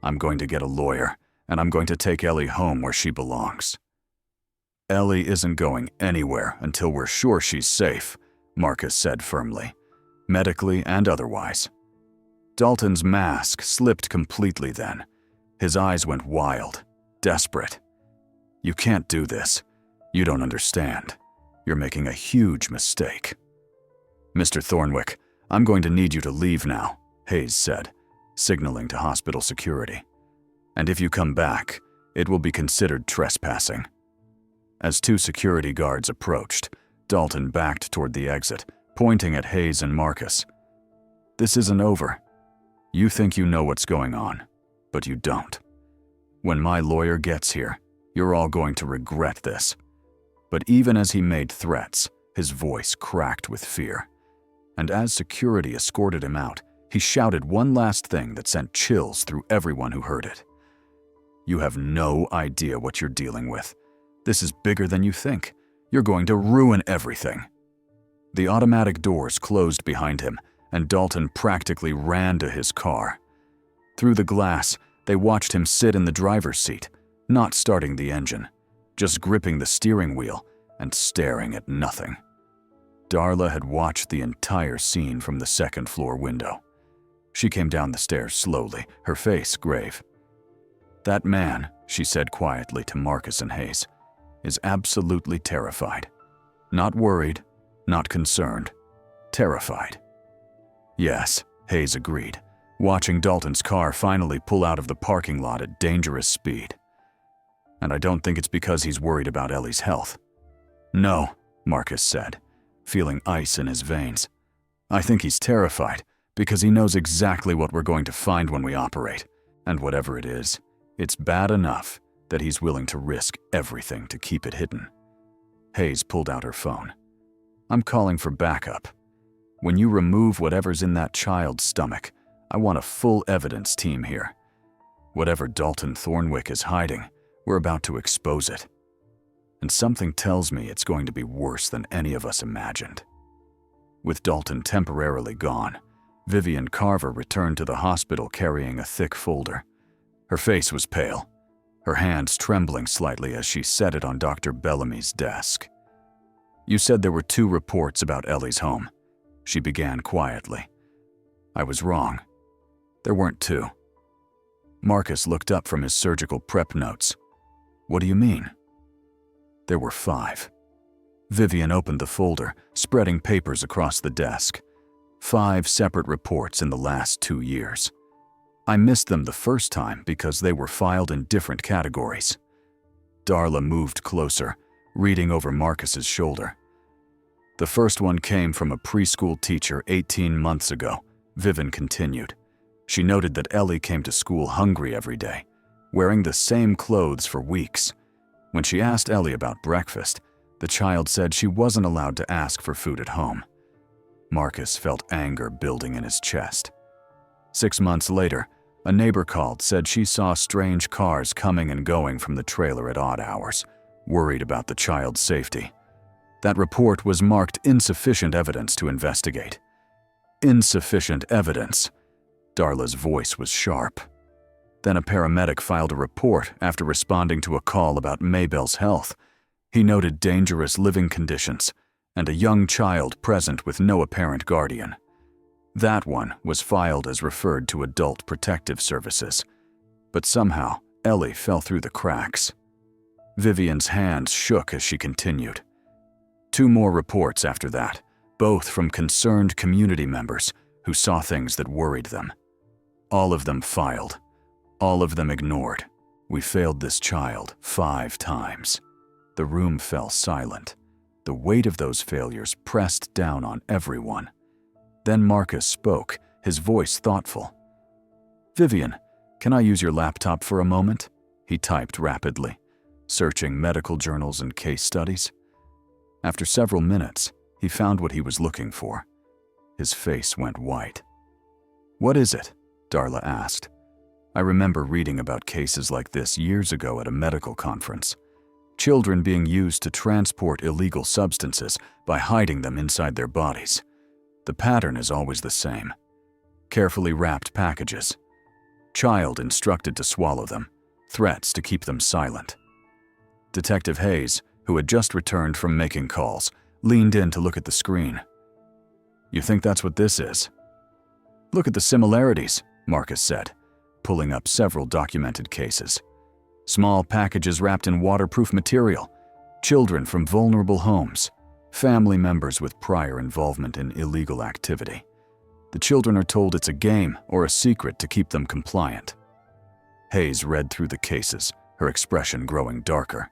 I'm going to get a lawyer, and I'm going to take Ellie home where she belongs." "Ellie isn't going anywhere until we're sure she's safe," Marcus said firmly, "medically and otherwise." Dalton's mask slipped completely then. His eyes went wild, desperate. "You can't do this. You don't understand. You're making a huge mistake." "Mr. Thornwick, I'm going to need you to leave now," Hayes said, signaling to hospital security. "And if you come back, it will be considered trespassing." As 2 security guards approached, Dalton backed toward the exit, pointing at Hayes and Marcus. "This isn't over. You think you know what's going on, but you don't. When my lawyer gets here, you're all going to regret this." But even as he made threats, his voice cracked with fear. And as security escorted him out, he shouted one last thing that sent chills through everyone who heard it. "You have no idea what you're dealing with. This is bigger than you think. You're going to ruin everything." The automatic doors closed behind him, and Dalton practically ran to his car. Through the glass, they watched him sit in the driver's seat, not starting the engine, just gripping the steering wheel and staring at nothing. Darla had watched the entire scene from the 2nd floor window. She came down the stairs slowly, her face grave. "That man," she said quietly to Marcus and Hayes, "is absolutely terrified. Not worried, not concerned, terrified." "Yes," Hayes agreed, watching Dalton's car finally pull out of the parking lot at dangerous speed. "And I don't think it's because he's worried about Ellie's health." "No," Marcus said, feeling ice in his veins. "I think he's terrified because he knows exactly what we're going to find when we operate. And whatever it is, it's bad enough that he's willing to risk everything to keep it hidden." Hayes pulled out her phone. "I'm calling for backup." When you remove whatever's in that child's stomach, I want a full evidence team here. Whatever Dalton Thornwick is hiding, we're about to expose it. And something tells me it's going to be worse than any of us imagined." With Dalton temporarily gone, Vivian Carver returned to the hospital carrying a thick folder. Her face was pale, her hands trembling slightly as she set it on Dr. Bellamy's desk. "You said there were 2 reports about Ellie's home," she began quietly. "I was wrong. There weren't 2. Marcus looked up from his surgical prep notes. "What do you mean?" "There were 5. Vivian opened the folder, spreading papers across the desk. 5 separate reports in the last 2 years. I missed them the first time because they were filed in different categories." Darla moved closer, reading over Marcus's shoulder. "The first one came from a preschool teacher 18 months ago," Vivian continued. She noted that Ellie came to school hungry every day, wearing the same clothes for weeks. When she asked Ellie about breakfast, the child said she wasn't allowed to ask for food at home. Marcus felt anger building in his chest. 6 months later, a neighbor called, said she saw strange cars coming and going from the trailer at odd hours, worried about the child's safety. That report was marked insufficient evidence to investigate. Insufficient evidence. Darla's voice was sharp. Then a paramedic filed a report after responding to a call about Maybelle's health. He noted dangerous living conditions and a young child present with no apparent guardian. That one was filed as referred to Adult Protective Services. But somehow, Ellie fell through the cracks. Vivian's hands shook as she continued. 2 more reports after that, both from concerned community members who saw things that worried them. All of them filed. All of them ignored. We failed this child 5 times. The room fell silent. The weight of those failures pressed down on everyone. Then Marcus spoke, his voice thoughtful. "Vivian, can I use your laptop for a moment?" He typed rapidly, searching medical journals and case studies. After several minutes, he found what he was looking for. His face went white. "What is it?" Darla asked. "I remember reading about cases like this years ago at a medical conference. Children being used to transport illegal substances by hiding them inside their bodies. The pattern is always the same. Carefully wrapped packages. Child instructed to swallow them. Threats to keep them silent." Detective Hayes, who had just returned from making calls, leaned in to look at the screen. "You think that's what this is?" "Look at the similarities," Marcus said, pulling up several documented cases. Small packages wrapped in waterproof material, children from vulnerable homes, family members with prior involvement in illegal activity. The children are told it's a game or a secret to keep them compliant. Hayes read through the cases, her expression growing darker.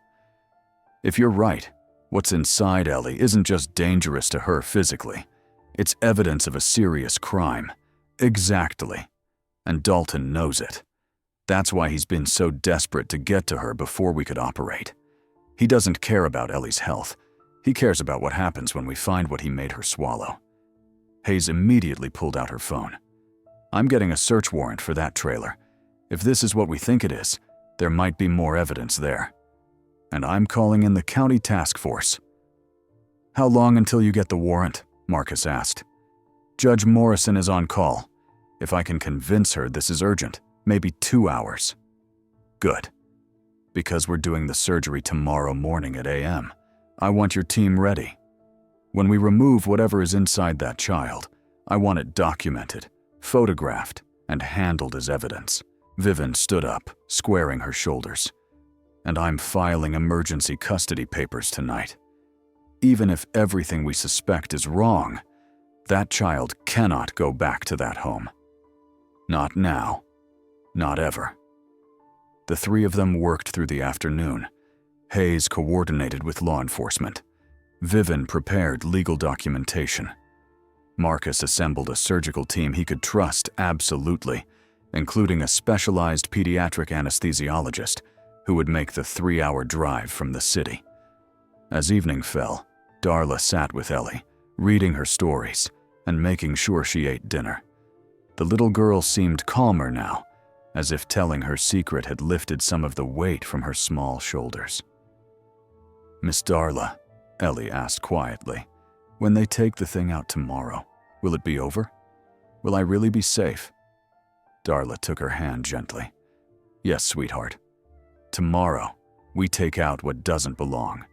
"If you're right, what's inside Ellie isn't just dangerous to her physically. It's evidence of a serious crime. Exactly. And Dalton knows it. That's why he's been so desperate to get to her before we could operate. He doesn't care about Ellie's health. He cares about what happens when we find what he made her swallow." Hayes immediately pulled out her phone. "I'm getting a search warrant for that trailer. If this is what we think it is, there might be more evidence there. And I'm calling in the county task force." "How long until you get the warrant?" Marcus asked. "Judge Morrison is on call. If I can convince her this is urgent, maybe 2 hours." "Good. Because we're doing the surgery tomorrow morning at a.m. I want your team ready. When we remove whatever is inside that child, I want it documented, photographed, and handled as evidence." Vivian stood up, squaring her shoulders. "And I'm filing emergency custody papers tonight. Even if everything we suspect is wrong, that child cannot go back to that home. Not now. Not ever." The 3 of them worked through the afternoon. Hayes coordinated with law enforcement. Vivian prepared legal documentation. Marcus assembled a surgical team he could trust absolutely, including a specialized pediatric anesthesiologist who would make the 3-hour drive from the city. As evening fell, Darla sat with Ellie, reading her stories, and making sure she ate dinner. The little girl seemed calmer now, as if telling her secret had lifted some of the weight from her small shoulders. "Miss Darla," Ellie asked quietly, "when they take the thing out tomorrow, will it be over? Will I really be safe?" Darla took her hand gently. "Yes, sweetheart. Tomorrow, we take out what doesn't belong.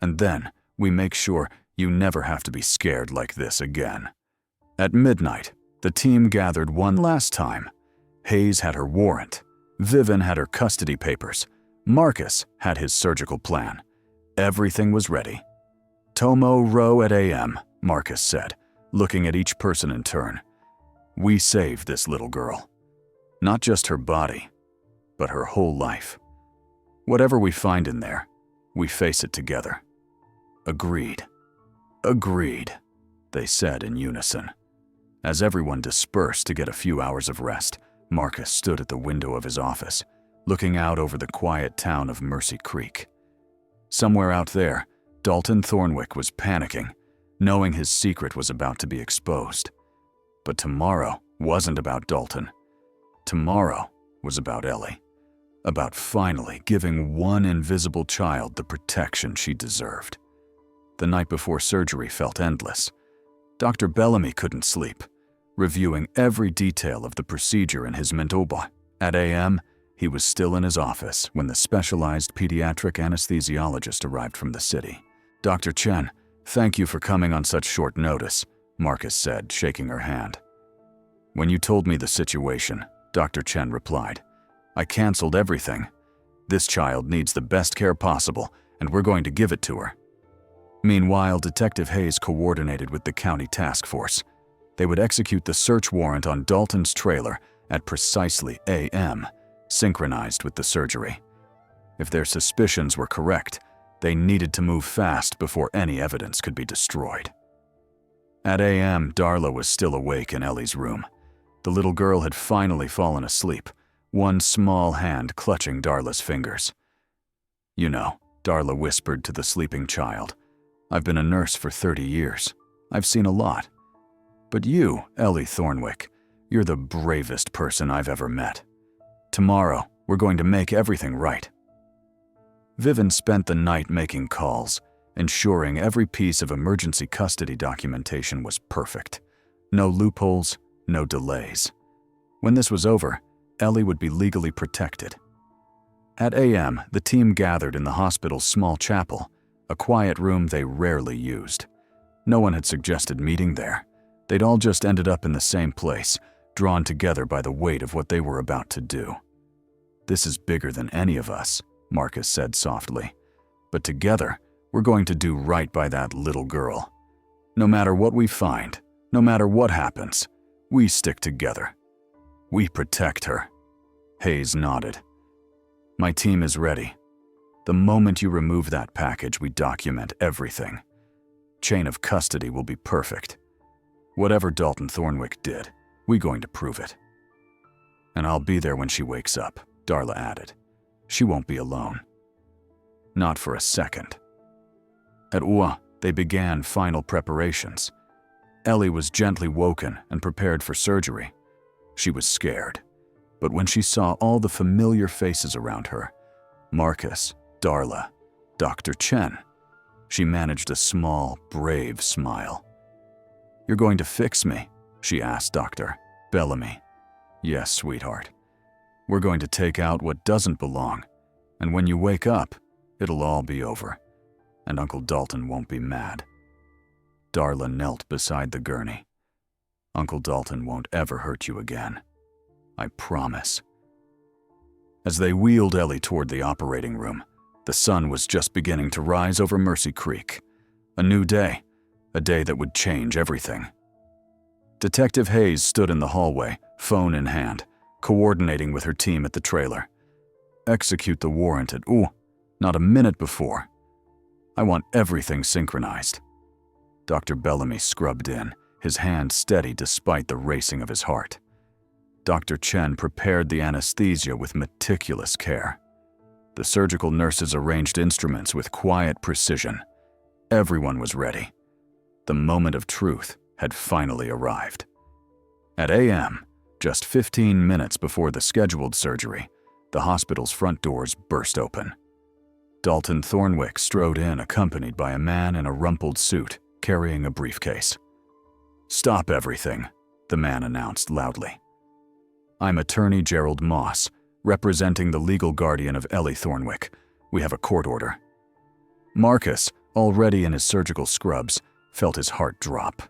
And then, we make sure you never have to be scared like this again." At midnight, the team gathered one last time. Hayes had her warrant. Vivian had her custody papers. Marcus had his surgical plan. Everything was ready. "Tomo row at AM," Marcus said, looking at each person in turn. "We saved this little girl. Not just her body, but her whole life. Whatever we find in there, we face it together." "Agreed. Agreed," they said in unison. As everyone dispersed to get a few hours of rest, Marcus stood at the window of his office, looking out over the quiet town of Mercy Creek. Somewhere out there, Dalton Thornwick was panicking, knowing his secret was about to be exposed. But tomorrow wasn't about Dalton. Tomorrow was about Ellie, about finally giving one invisible child the protection she deserved. The night before surgery felt endless. Dr. Bellamy couldn't sleep, reviewing every detail of the procedure in his mentoba. At AM, he was still in his office when the specialized pediatric anesthesiologist arrived from the city. "Dr. Chen, thank you for coming on such short notice," Marcus said, shaking her hand. "When you told me the situation," Dr. Chen replied, "I canceled everything. This child needs the best care possible, and we're going to give it to her." Meanwhile, Detective Hayes coordinated with the county task force. They would execute the search warrant on Dalton's trailer at precisely AM, synchronized with the surgery. If their suspicions were correct, they needed to move fast before any evidence could be destroyed. At AM, Darla was still awake in Ellie's room. The little girl had finally fallen asleep, one small hand clutching Darla's fingers. "You know," Darla whispered to the sleeping child, "I've been a nurse for 30 years. I've seen a lot. But you, Ellie Thornwick, you're the bravest person I've ever met. Tomorrow, we're going to make everything right." Vivian spent the night making calls, ensuring every piece of emergency custody documentation was perfect. No loopholes, no delays. When this was over, Ellie would be legally protected. At AM, the team gathered in the hospital's small chapel, a quiet room they rarely used. No one had suggested meeting there. They'd all just ended up in the same place, drawn together by the weight of what they were about to do. "This is bigger than any of us," Marcus said softly. "But together, we're going to do right by that little girl. No matter what we find, no matter what happens, we stick together. We protect her." Hayes nodded. "My team is ready. The moment you remove that package, we document everything. Chain of custody will be perfect. Whatever Dalton Thornwick did, we're going to prove it. And I'll be there when she wakes up," Darla added. "She won't be alone. Not for a second." At UA, they began final preparations. Ellie was gently woken and prepared for surgery. She was scared, but when she saw all the familiar faces around her, Marcus, Darla, Dr. Chen, she managed a small, brave smile. "You're going to fix me?" she asked Dr. Bellamy. "Yes, sweetheart. We're going to take out what doesn't belong, and when you wake up, it'll all be over, and Uncle Dalton won't be mad." Darla knelt beside the gurney. "Uncle Dalton won't ever hurt you again. I promise." As they wheeled Ellie toward the operating room, the sun was just beginning to rise over Mercy Creek. A new day, a day that would change everything. Detective Hayes stood in the hallway, phone in hand, coordinating with her team at the trailer. "Execute the warrant at not a minute before. I want everything synchronized." Dr. Bellamy scrubbed in, his hand steady despite the racing of his heart. Dr. Chen prepared the anesthesia with meticulous care. The surgical nurses arranged instruments with quiet precision. Everyone was ready. The moment of truth had finally arrived. At a.m., just 15 minutes before the scheduled surgery, the hospital's front doors burst open. Dalton Thornwick strode in accompanied by a man in a rumpled suit carrying a briefcase. "Stop everything," the man announced loudly. "I'm attorney Gerald Moss, representing the legal guardian of Ellie Thornwick. We have a court order." Marcus, already in his surgical scrubs, felt his heart drop.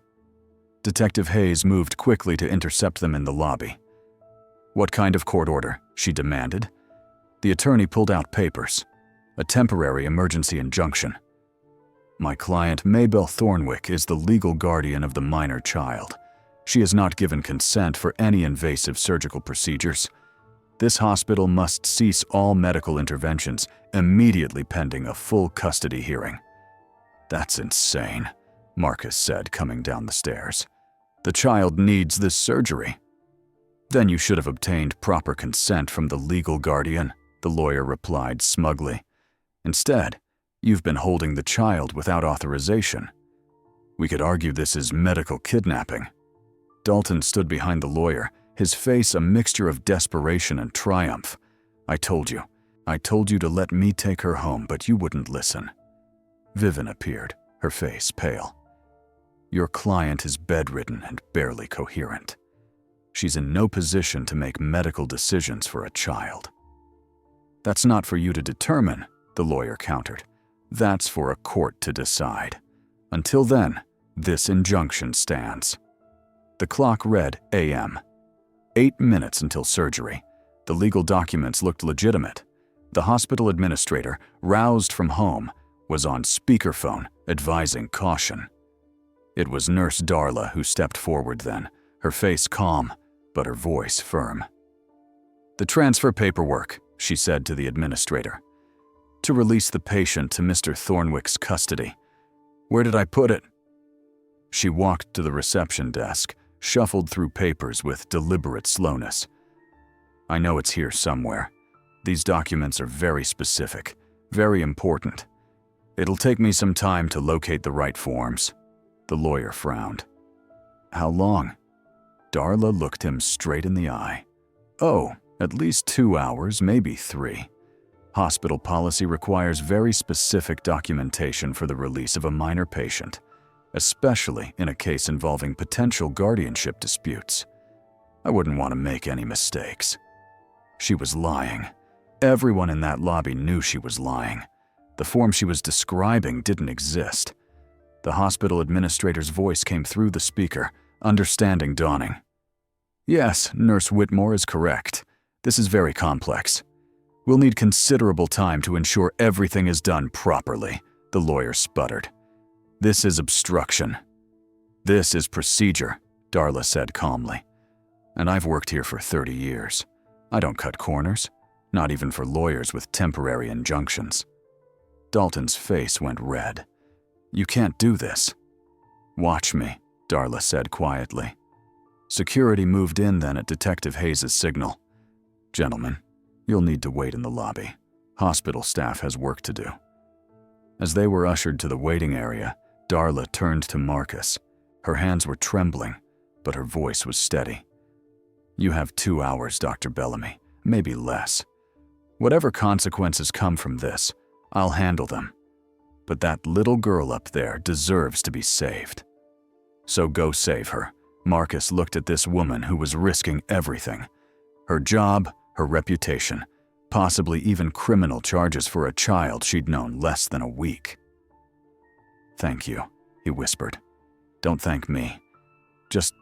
Detective Hayes moved quickly to intercept them in the lobby. "What kind of court order?" she demanded. The attorney pulled out papers. "A temporary emergency injunction. My client, Maybelle Thornwick, is the legal guardian of the minor child. She has not given consent for any invasive surgical procedures. This hospital must cease all medical interventions immediately pending a full custody hearing." "That's insane," Marcus said, coming down the stairs. "The child needs this surgery." "Then you should have obtained proper consent from the legal guardian," the lawyer replied smugly. "Instead, you've been holding the child without authorization. We could argue this is medical kidnapping." Dalton stood behind the lawyer, his face a mixture of desperation and triumph. I told you to let me take her home, but you wouldn't listen." Vivian appeared, her face pale. "Your client is bedridden and barely coherent. She's in no position to make medical decisions for a child." "That's not for you to determine," the lawyer countered. "That's for a court to decide. Until then, this injunction stands." The clock read a.m. 8 minutes until surgery. The legal documents looked legitimate. The hospital administrator, roused from home, was on speakerphone advising caution. It was Nurse Darla who stepped forward then, her face calm, but her voice firm. "The transfer paperwork," she said to the administrator. "To release the patient to Mr. Thornwick's custody. Where did I put it?" She walked to the reception desk, shuffled through papers with deliberate slowness. "I know it's here somewhere. These documents are very specific, very important. It'll take me some time to locate the right forms." The lawyer frowned. "How long?" Darla looked him straight in the eye. "Oh, at least 2 hours, maybe 3. Hospital policy requires very specific documentation for the release of a minor patient, especially in a case involving potential guardianship disputes. I wouldn't want to make any mistakes." She was lying. Everyone in that lobby knew she was lying. The form she was describing didn't exist. The hospital administrator's voice came through the speaker, understanding dawning. "Yes, Nurse Whitmore is correct. This is very complex. We'll need considerable time to ensure everything is done properly," the lawyer sputtered. "This is obstruction." "This is procedure," Darla said calmly. "And I've worked here for 30 years. I don't cut corners, not even for lawyers with temporary injunctions." Dalton's face went red. "You can't do this." "Watch me," Darla said quietly. Security moved in then at Detective Hayes' signal. "Gentlemen, you'll need to wait in the lobby. Hospital staff has work to do." As they were ushered to the waiting area, Darla turned to Marcus. Her hands were trembling, but her voice was steady. "You have 2 hours, Dr. Bellamy, maybe less. Whatever consequences come from this, I'll handle them. But that little girl up there deserves to be saved. So go save her." Marcus looked at this woman who was risking everything. Her job, her reputation, possibly even criminal charges for a child she'd known less than a week. "Thank you," he whispered. "Don't thank me. Just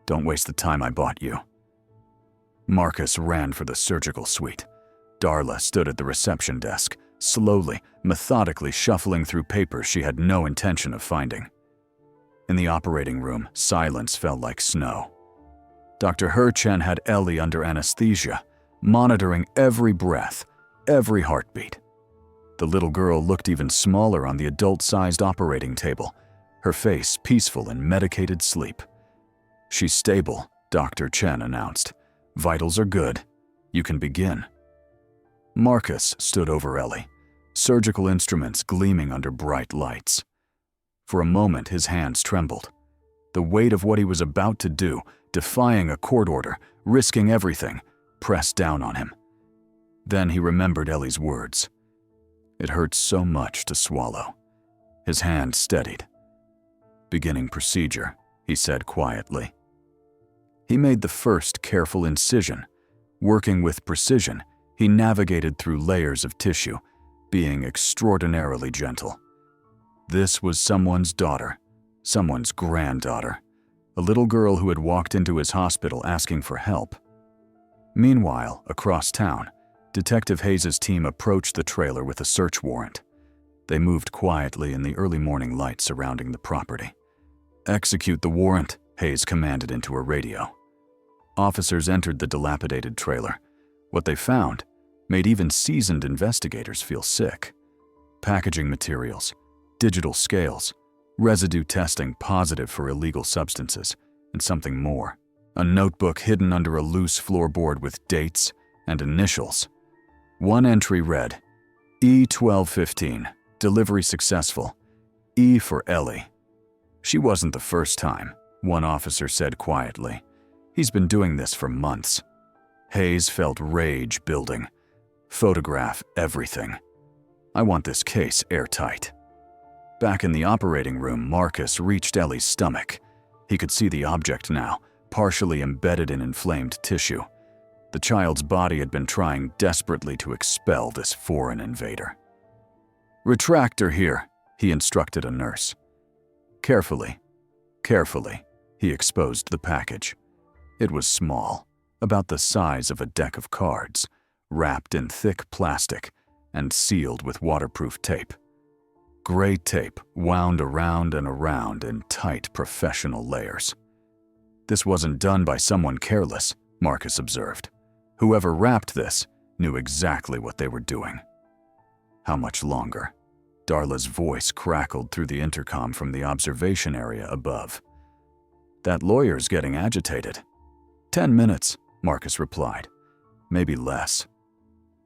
don't waste the time I bought you." Marcus ran for the surgical suite. Darla stood at the reception desk, slowly, methodically shuffling through papers she had no intention of finding. In the operating room, silence fell like snow. Dr. Herchen had Ellie under anesthesia, monitoring every breath, every heartbeat. The little girl looked even smaller on the adult-sized operating table, her face peaceful in medicated sleep. "She's stable," Dr. Chen announced. "Vitals are good. You can begin." Marcus stood over Ellie, surgical instruments gleaming under bright lights. For a moment, his hands trembled. The weight of what he was about to do, defying a court order, risking everything, pressed down on him. Then he remembered Ellie's words. It hurt so much to swallow. His hand steadied. "Beginning procedure," he said quietly. He made the first careful incision. Working with precision, he navigated through layers of tissue, being extraordinarily gentle. This was someone's daughter, someone's granddaughter, a little girl who had walked into his hospital asking for help. Meanwhile, across town, Detective Hayes' team approached the trailer with a search warrant. They moved quietly in the early morning light surrounding the property. "Execute the warrant," Hayes commanded into a radio. Officers entered the dilapidated trailer. What they found made even seasoned investigators feel sick. Packaging materials, digital scales, residue testing positive for illegal substances, and something more. A notebook hidden under a loose floorboard with dates and initials. One entry read, E1215, delivery successful, E for Ellie. "She wasn't the first time," one officer said quietly. "He's been doing this for months." Hayes felt rage building. "Photograph everything. I want this case airtight." Back in the operating room, Marcus reached Ellie's stomach. He could see the object now, partially embedded in inflamed tissue. The child's body had been trying desperately to expel this foreign invader. "Retractor here," he instructed a nurse. Carefully, he exposed the package. It was small, about the size of a deck of cards, wrapped in thick plastic and sealed with waterproof tape. Gray tape wound around and around in tight professional layers. This wasn't done by someone careless, Marcus observed. Whoever wrapped this knew exactly what they were doing. "How much longer?" Darla's voice crackled through the intercom from the observation area above. "That lawyer's getting agitated." 10 minutes, Marcus replied. Maybe less.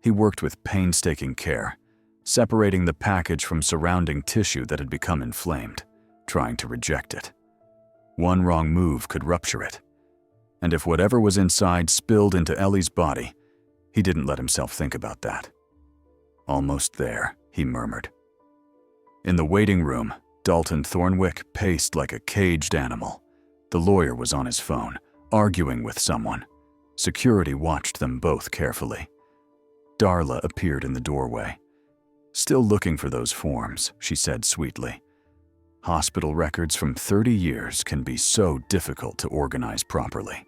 He worked with painstaking care, separating the package from surrounding tissue that had become inflamed, trying to reject it. One wrong move could rupture it. And if whatever was inside spilled into Ellie's body, he didn't let himself think about that. "Almost there," he murmured. In the waiting room, Dalton Thornwick paced like a caged animal. The lawyer was on his phone, arguing with someone. Security watched them both carefully. Darla appeared in the doorway. "Still looking for those forms," she said sweetly. "Hospital records from 30 years can be so difficult to organize properly."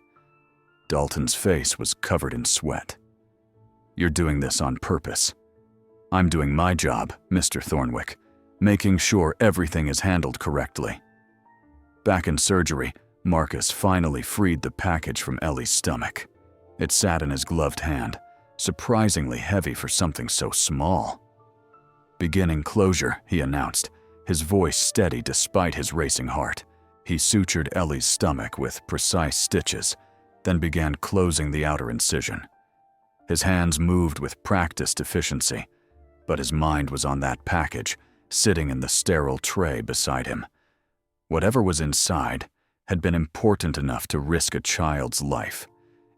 Dalton's face was covered in sweat. "You're doing this on purpose." "I'm doing my job, Mr. Thornwick, making sure everything is handled correctly." Back in surgery, Marcus finally freed the package from Ellie's stomach. It sat in his gloved hand, surprisingly heavy for something so small. "Beginning closure," he announced, his voice steady despite his racing heart. He sutured Ellie's stomach with precise stitches, then began closing the outer incision. His hands moved with practiced efficiency, but his mind was on that package, sitting in the sterile tray beside him. Whatever was inside had been important enough to risk a child's life,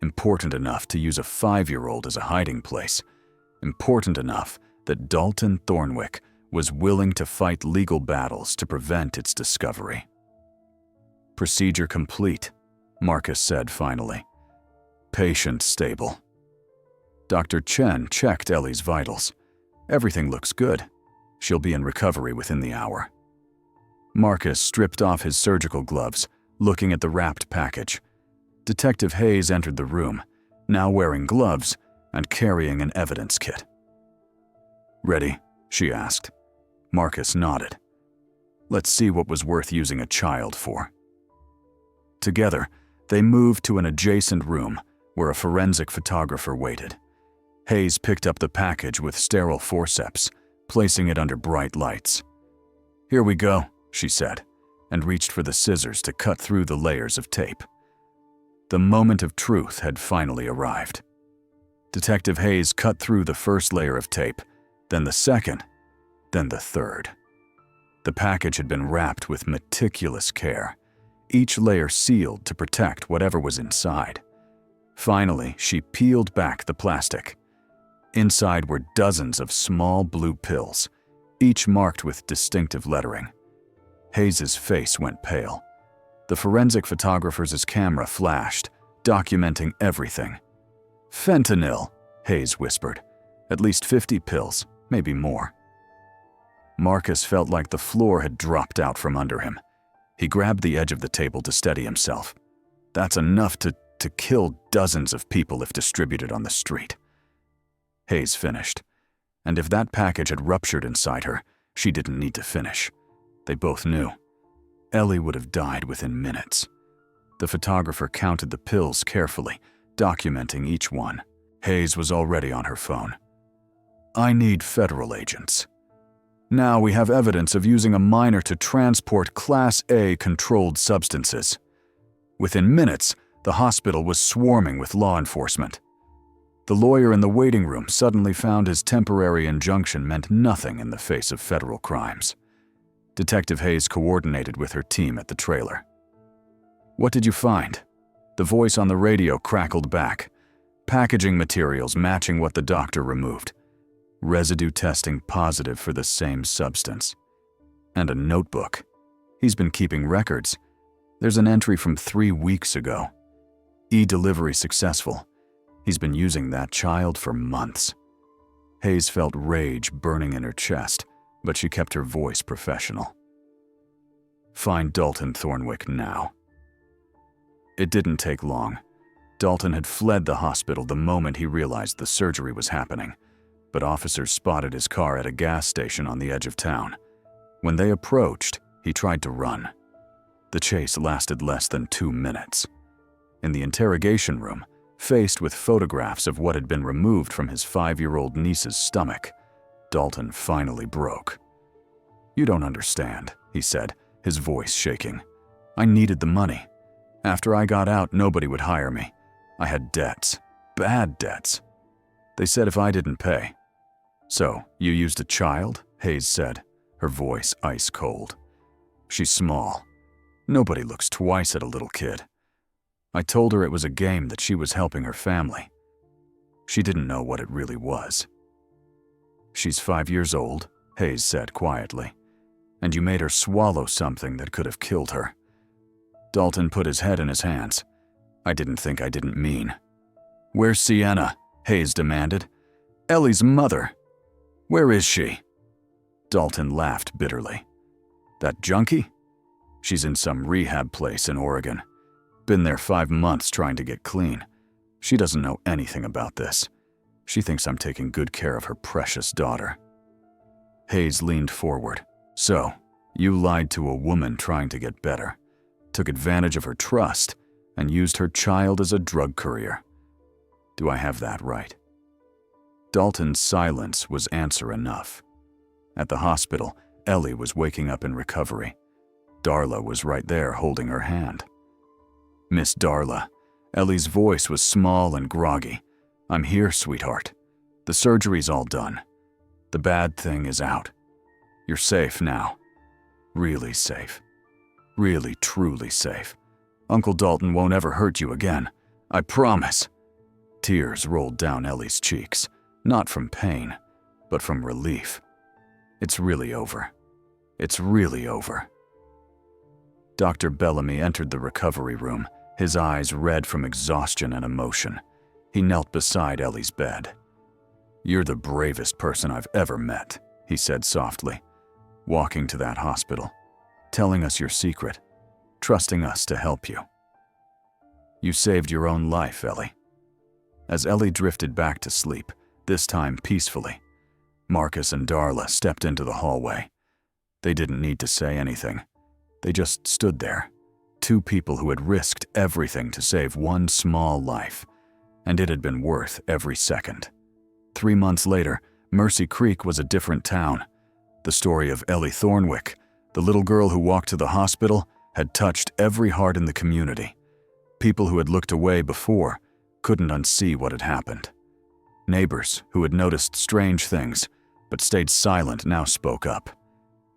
important enough to use a 5-year-old as a hiding place, important enough that Dalton Thornwick was willing to fight legal battles to prevent its discovery. "Procedure complete," Marcus said finally. "Patient stable." Dr. Chen checked Ellie's vitals. "Everything looks good. She'll be in recovery within the hour." Marcus stripped off his surgical gloves, looking at the wrapped package. Detective Hayes entered the room, now wearing gloves and carrying an evidence kit. "Ready?" she asked. Marcus nodded. "Let's see what was worth using a child for." Together, they moved to an adjacent room where a forensic photographer waited. Hayes picked up the package with sterile forceps, placing it under bright lights. "Here we go," she said, and reached for the scissors to cut through the layers of tape. The moment of truth had finally arrived. Detective Hayes cut through the first layer of tape, then the second, then the third. The package had been wrapped with meticulous care. each layer sealed to protect whatever was inside. Finally, she peeled back the plastic. Inside were dozens of small blue pills, each marked with distinctive lettering. Hayes' face went pale. The forensic photographer's camera flashed, documenting everything. "Fentanyl," Hayes whispered. "At least 50 pills, maybe more." Marcus felt like the floor had dropped out from under him. He grabbed the edge of the table to steady himself. That's enough to kill dozens of people if distributed on the street. Hayes finished. And if that package had ruptured inside her, she didn't need to finish. They both knew. Ellie would have died within minutes. The photographer counted the pills carefully, documenting each one. Hayes was already on her phone. "I need federal agents. Now we have evidence of using a minor to transport Class A controlled substances." Within minutes, the hospital was swarming with law enforcement. The lawyer in the waiting room suddenly found his temporary injunction meant nothing in the face of federal crimes. Detective Hayes coordinated with her team at the trailer. "What did you find?" The voice on the radio crackled back. "Packaging materials matching what the doctor removed. Residue testing positive for the same substance. And a notebook. He's been keeping records. There's an entry from 3 weeks ago. E-delivery successful. He's been using that child for months." Hayes felt rage burning in her chest, but she kept her voice professional. "Find Dalton Thornwick now." It didn't take long. Dalton had fled the hospital the moment he realized the surgery was happening, but officers spotted his car at a gas station on the edge of town. When they approached, he tried to run. The chase lasted less than 2 minutes. In the interrogation room, faced with photographs of what had been removed from his 5-year-old niece's stomach, Dalton finally broke. "You don't understand," he said, his voice shaking. "I needed the money. After I got out, nobody would hire me. I had debts, bad debts. They said if I didn't pay." "So, you used a child?" Hayes said, her voice ice cold. "She's small. Nobody looks twice at a little kid. I told her it was a game that she was helping her family. She didn't know what it really was." "She's 5 years old," Hayes said quietly, "and you made her swallow something that could have killed her." Dalton put his head in his hands. "I didn't think I didn't mean." "Where's Sienna?" Hayes demanded. "Ellie's mother. Where is she?" Dalton laughed bitterly. "That junkie? She's in some rehab place in Oregon. Been there 5 months trying to get clean. She doesn't know anything about this. She thinks I'm taking good care of her precious daughter." Hayes leaned forward. "So, you lied to a woman trying to get better, took advantage of her trust, and used her child as a drug courier. Do I have that right?" Dalton's silence was answer enough. At the hospital, Ellie was waking up in recovery. Darla was right there holding her hand. "Miss Darla." Ellie's voice was small and groggy. "I'm here, sweetheart. The surgery's all done. The bad thing is out. You're safe now. Really safe. Really, truly safe. Uncle Dalton won't ever hurt you again. I promise." Tears rolled down Ellie's cheeks, not from pain, but from relief. "It's really over. It's really over." Dr. Bellamy entered the recovery room, his eyes red from exhaustion and emotion. He knelt beside Ellie's bed. "You're the bravest person I've ever met," he said softly, walking to that hospital, telling us your secret, trusting us to help you. "You saved your own life, Ellie." As Ellie drifted back to sleep, this time peacefully, Marcus and Darla stepped into the hallway. They didn't need to say anything. They just stood there. 2 people who had risked everything to save one small life, and it had been worth every second. 3 months later, Mercy Creek was a different town. The story of Ellie Thornwick, the little girl who walked to the hospital, had touched every heart in the community. People who had looked away before couldn't unsee what had happened. Neighbors who had noticed strange things but stayed silent now spoke up.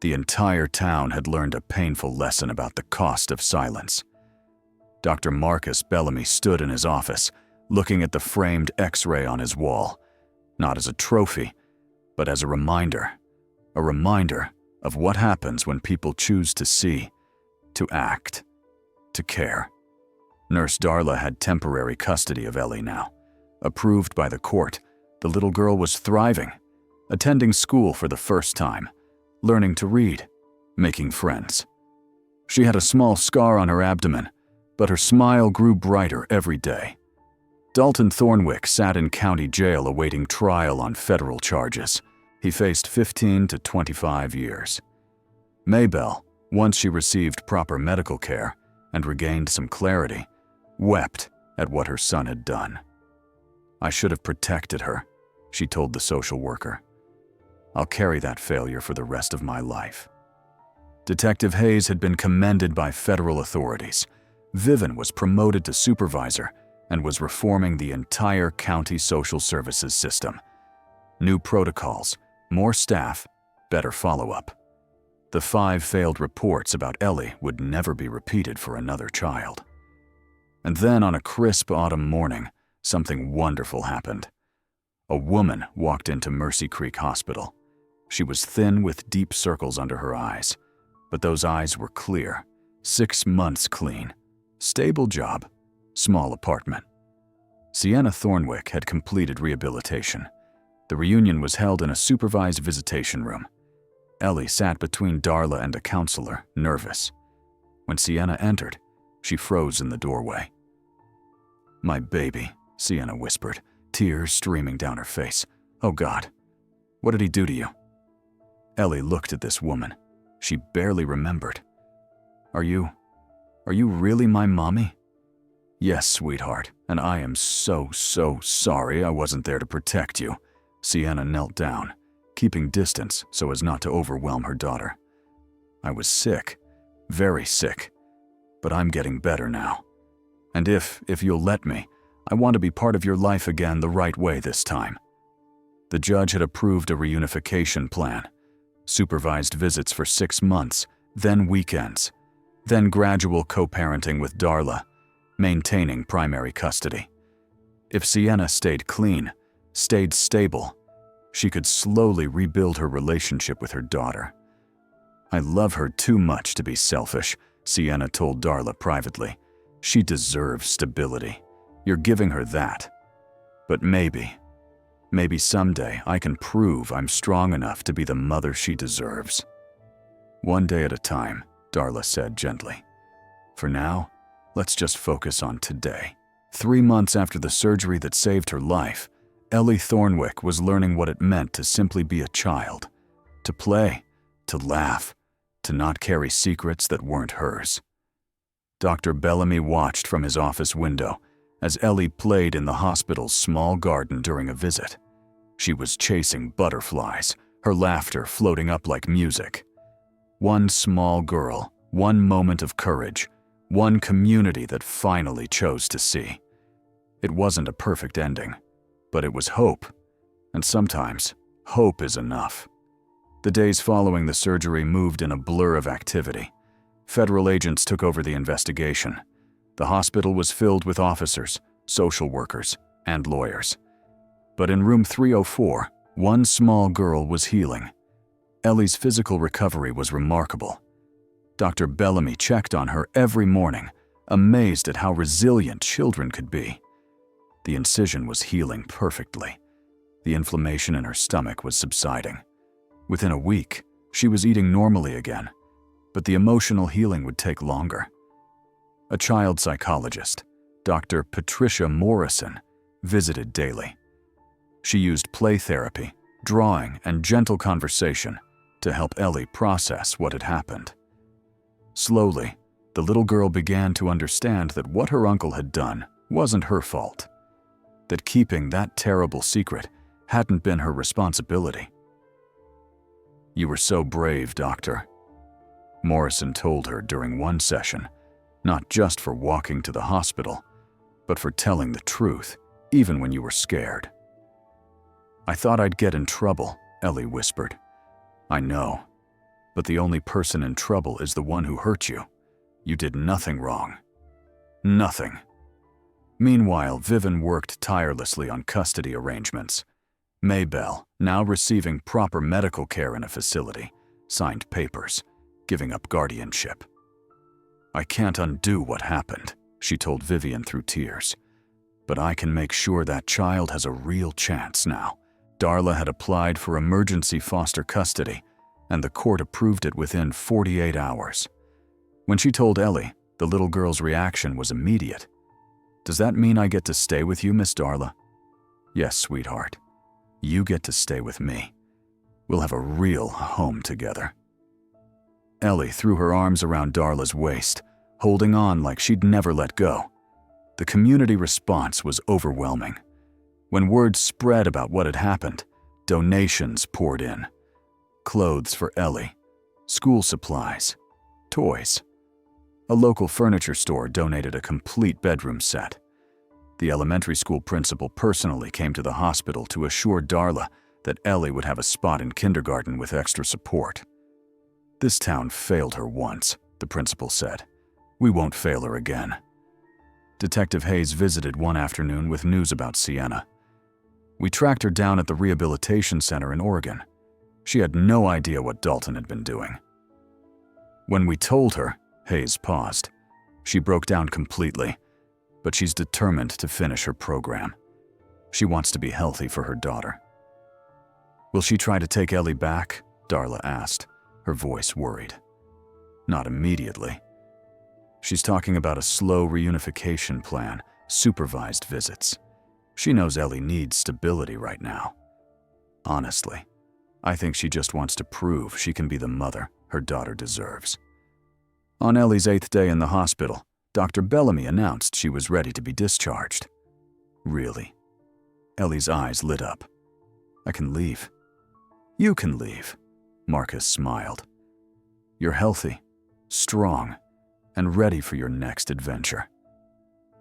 The entire town had learned a painful lesson about the cost of silence. Dr. Marcus Bellamy stood in his office, looking at the framed X-ray on his wall, not as a trophy, but as a reminder of what happens when people choose to see, to act, to care. Nurse Darla had temporary custody of Ellie now. Approved by the court, the little girl was thriving, attending school for the first time, learning to read, making friends. She had a small scar on her abdomen, but her smile grew brighter every day. Dalton Thornwick sat in county jail awaiting trial on federal charges. He faced 15 to 25 years. Maybelle, once she received proper medical care and regained some clarity, wept at what her son had done. "I should have protected her," she told the social worker. "I'll carry that failure for the rest of my life." Detective Hayes had been commended by federal authorities. Vivian was promoted to supervisor and was reforming the entire county social services system. New protocols, more staff, better follow-up. The 5 failed reports about Ellie would never be repeated for another child. And then on a crisp autumn morning, something wonderful happened. A woman walked into Mercy Creek Hospital. She was thin with deep circles under her eyes, but those eyes were clear. 6 months clean. Stable job. Small apartment. Sienna Thornwick had completed rehabilitation. The reunion was held in a supervised visitation room. Ellie sat between Darla and a counselor, nervous. When Sienna entered, she froze in the doorway. "My baby," Sienna whispered, tears streaming down her face. "Oh God, what did he do to you?" Ellie looked at this woman. She barely remembered. Are you really my mommy?" "Yes, sweetheart, and I am so sorry I wasn't there to protect you." Sienna knelt down, keeping distance so as not to overwhelm her daughter. "I was sick, very sick, but I'm getting better now. And if you'll let me, I want to be part of your life again the right way this time." The judge had approved a reunification plan. Supervised visits for 6 months, then weekends, then gradual co-parenting with Darla, maintaining primary custody. If Sienna stayed clean, stayed stable, she could slowly rebuild her relationship with her daughter. "I love her too much to be selfish," Sienna told Darla privately. "She deserves stability. You're giving her that. But maybe someday I can prove I'm strong enough to be the mother she deserves." "One day at a time," Darla said gently. "For now, let's just focus on today." 3 months after the surgery that saved her life, Ellie Thornwick was learning what it meant to simply be a child, to play, to laugh, to not carry secrets that weren't hers. Dr. Bellamy watched from his office window as Ellie played in the hospital's small garden during a visit. She was chasing butterflies, her laughter floating up like music. One small girl, one moment of courage, one community that finally chose to see. It wasn't a perfect ending, but it was hope, and sometimes hope is enough. The days following the surgery moved in a blur of activity. Federal agents took over the investigation. The hospital was filled with officers, social workers, and lawyers. But in room 304, one small girl was healing. Ellie's physical recovery was remarkable. Dr. Bellamy checked on her every morning, amazed at how resilient children could be. The incision was healing perfectly. The inflammation in her stomach was subsiding. Within a week, she was eating normally again, but the emotional healing would take longer. A child psychologist, Dr. Patricia Morrison, visited daily. She used play therapy, drawing, and gentle conversation to help Ellie process what had happened. Slowly, the little girl began to understand that what her uncle had done wasn't her fault, that keeping that terrible secret hadn't been her responsibility. "You were so brave, doctor," Morrison told her during one session, not just for walking to the hospital, but for telling the truth, even when you were scared. "I thought I'd get in trouble," Ellie whispered. "I know, but the only person in trouble is the one who hurt you. You did nothing wrong. Nothing. Meanwhile, Vivian worked tirelessly on custody arrangements. Maybelle, now receiving proper medical care in a facility, signed papers, giving up guardianship. I can't undo what happened, she told Vivian through tears. But I can make sure that child has a real chance now. Darla had applied for emergency foster custody, and the court approved it within 48 hours. When she told Ellie, the little girl's reaction was immediate. Does that mean I get to stay with you, Miss Darla? Yes, sweetheart. You get to stay with me. We'll have a real home together. Ellie threw her arms around Darla's waist, holding on like she'd never let go. The community response was overwhelming. When word spread about what had happened, donations poured in. Clothes for Ellie, school supplies, toys. A local furniture store donated a complete bedroom set. The elementary school principal personally came to the hospital to assure Darla that Ellie would have a spot in kindergarten with extra support. This town failed her once, the principal said. We won't fail her again. Detective Hayes visited one afternoon with news about Sienna. We tracked her down at the rehabilitation center in Oregon. She had no idea what Dalton had been doing. When we told her, Hayes paused. She broke down completely, but she's determined to finish her program. She wants to be healthy for her daughter. Will she try to take Ellie back? Darla asked, her voice worried. Not immediately. She's talking about a slow reunification plan, supervised visits. She knows Ellie needs stability right now. Honestly, I think she just wants to prove she can be the mother her daughter deserves. On Ellie's 8th day in the hospital, Dr. Bellamy announced she was ready to be discharged. Really? Ellie's eyes lit up. I can leave. You can leave, Marcus smiled. You're healthy, strong, and ready for your next adventure.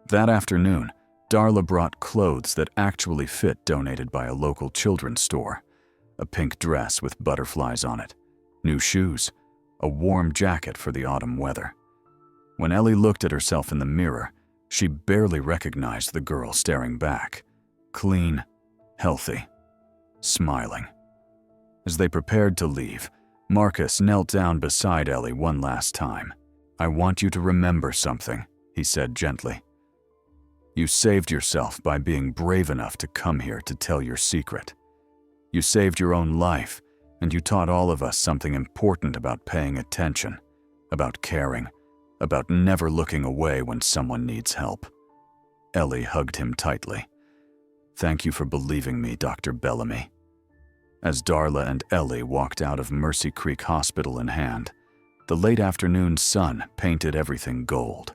That afternoon, Darla brought clothes that actually fit donated by a local children's store. A pink dress with butterflies on it, new shoes, a warm jacket for the autumn weather. When Ellie looked at herself in the mirror, she barely recognized the girl staring back. Clean, healthy, smiling. As they prepared to leave, Marcus knelt down beside Ellie one last time. I want you to remember something, he said gently. You saved yourself by being brave enough to come here to tell your secret. You saved your own life, and you taught all of us something important about paying attention, about caring, about never looking away when someone needs help. Ellie hugged him tightly. Thank you for believing me, Dr. Bellamy. As Darla and Ellie walked out of Mercy Creek Hospital in hand, the late afternoon sun painted everything gold.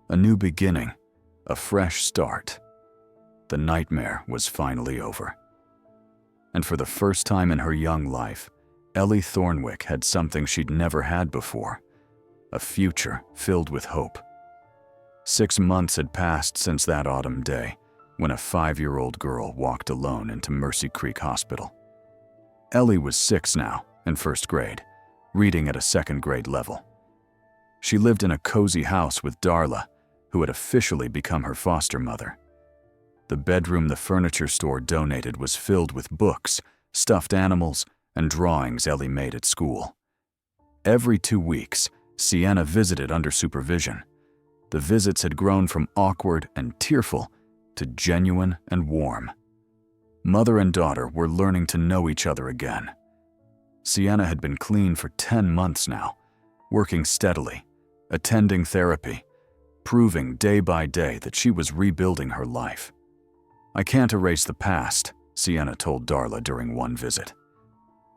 A new beginning, a fresh start. The nightmare was finally over. And for the first time in her young life, Ellie Thornwick had something she'd never had before, a future filled with hope. 6 months had passed since that autumn day, when a 5-year-old girl walked alone into Mercy Creek Hospital. Ellie was 6 now, in 1st grade, reading at a 2nd grade level. She lived in a cozy house with Darla, who had officially become her foster mother. The bedroom the furniture store donated was filled with books, stuffed animals, and drawings Ellie made at school. Every 2 weeks, Sienna visited under supervision. The visits had grown from awkward and tearful to genuine and warm. Mother and daughter were learning to know each other again. Sienna had been clean for 10 months now, working steadily, attending therapy, proving day by day that she was rebuilding her life. I can't erase the past, Sienna told Darla during one visit.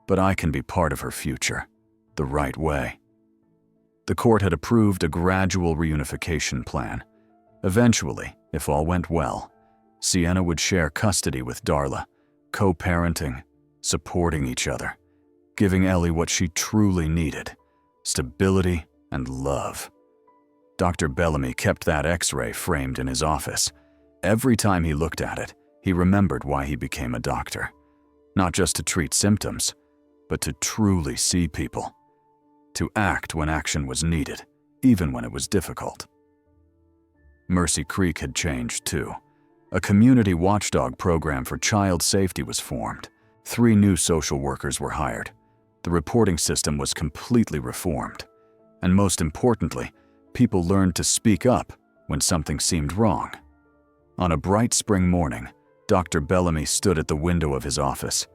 But I can be part of her future, the right way. The court had approved a gradual reunification plan. Eventually, if all went well, Sienna would share custody with Darla, co-parenting, supporting each other, giving Ellie what she truly needed, stability and love. Dr. Bellamy kept that X-ray framed in his office. Every time he looked at it, he remembered why he became a doctor. Not just to treat symptoms, but to truly see people, to act when action was needed, even when it was difficult. Mercy Creek had changed too. A community watchdog program for child safety was formed. 3 new social workers were hired. The reporting system was completely reformed. And most importantly, people learned to speak up when something seemed wrong. On a bright spring morning, Dr. Bellamy stood at the window of his office.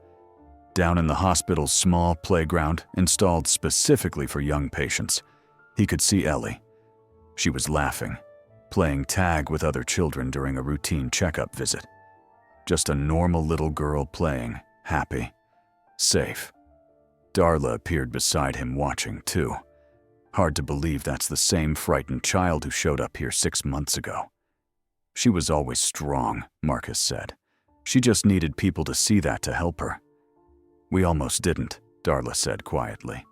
Down in the hospital's small playground, installed specifically for young patients, he could see Ellie. She was laughing, playing tag with other children during a routine checkup visit. Just a normal little girl playing, happy, safe. Darla appeared beside him watching too. Hard to believe that's the same frightened child who showed up here 6 months ago. She was always strong, Marcus said. She just needed people to see that to help her. We almost didn't, Darla said quietly.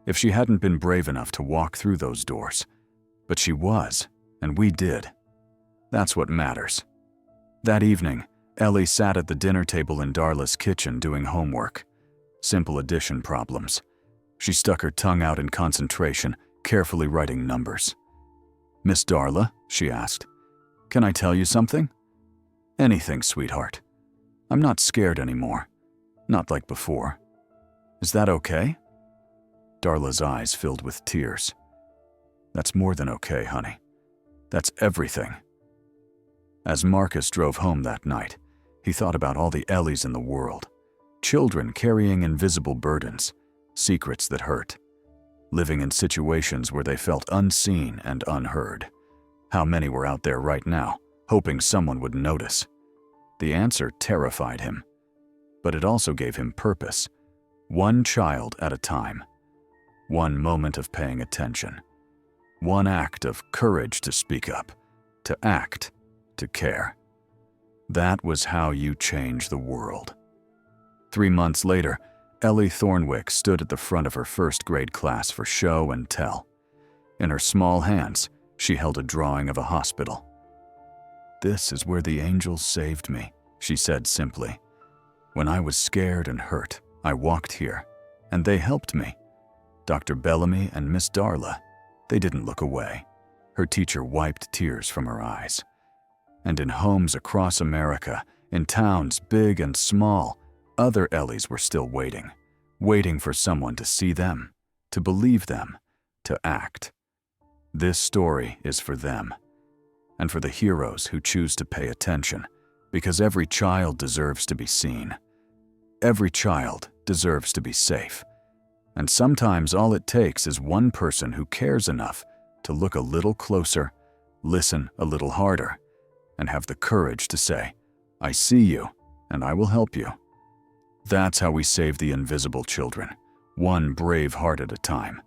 If she hadn't been brave enough to walk through those doors. But she was, and we did. That's what matters. That evening, Ellie sat at the dinner table in Darla's kitchen doing homework. Simple addition problems. She stuck her tongue out in concentration, carefully writing numbers. "Miss Darla," she asked, "can I tell you something?" "Anything, sweetheart. I'm not scared anymore. Not like before. Is that okay?" Darla's eyes filled with tears. "That's more than okay, honey. That's everything." As Marcus drove home that night, he thought about all the Ellies in the world. Children carrying invisible burdens, secrets that hurt, living in situations where they felt unseen and unheard. How many were out there right now, hoping someone would notice? The answer terrified him, but it also gave him purpose. One child at a time. One moment of paying attention. One act of courage to speak up, to act, to care. That was how you change the world. 3 months later, Ellie Thornwick stood at the front of her first grade class for show and tell. In her small hands, she held a drawing of a hospital. "This is where the angels saved me," she said simply. "When I was scared and hurt, I walked here, and they helped me. Dr. Bellamy and Miss Darla, they didn't look away." Her teacher wiped tears from her eyes. And in homes across America, in towns big and small, other Ellies were still waiting for someone to see them, to believe them, to act. This story is for them, and for the heroes who choose to pay attention, because every child deserves to be seen. Every child deserves to be safe. And sometimes all it takes is one person who cares enough to look a little closer, listen a little harder, and have the courage to say, "I see you, and I will help you." That's how we save the invisible children, one brave heart at a time.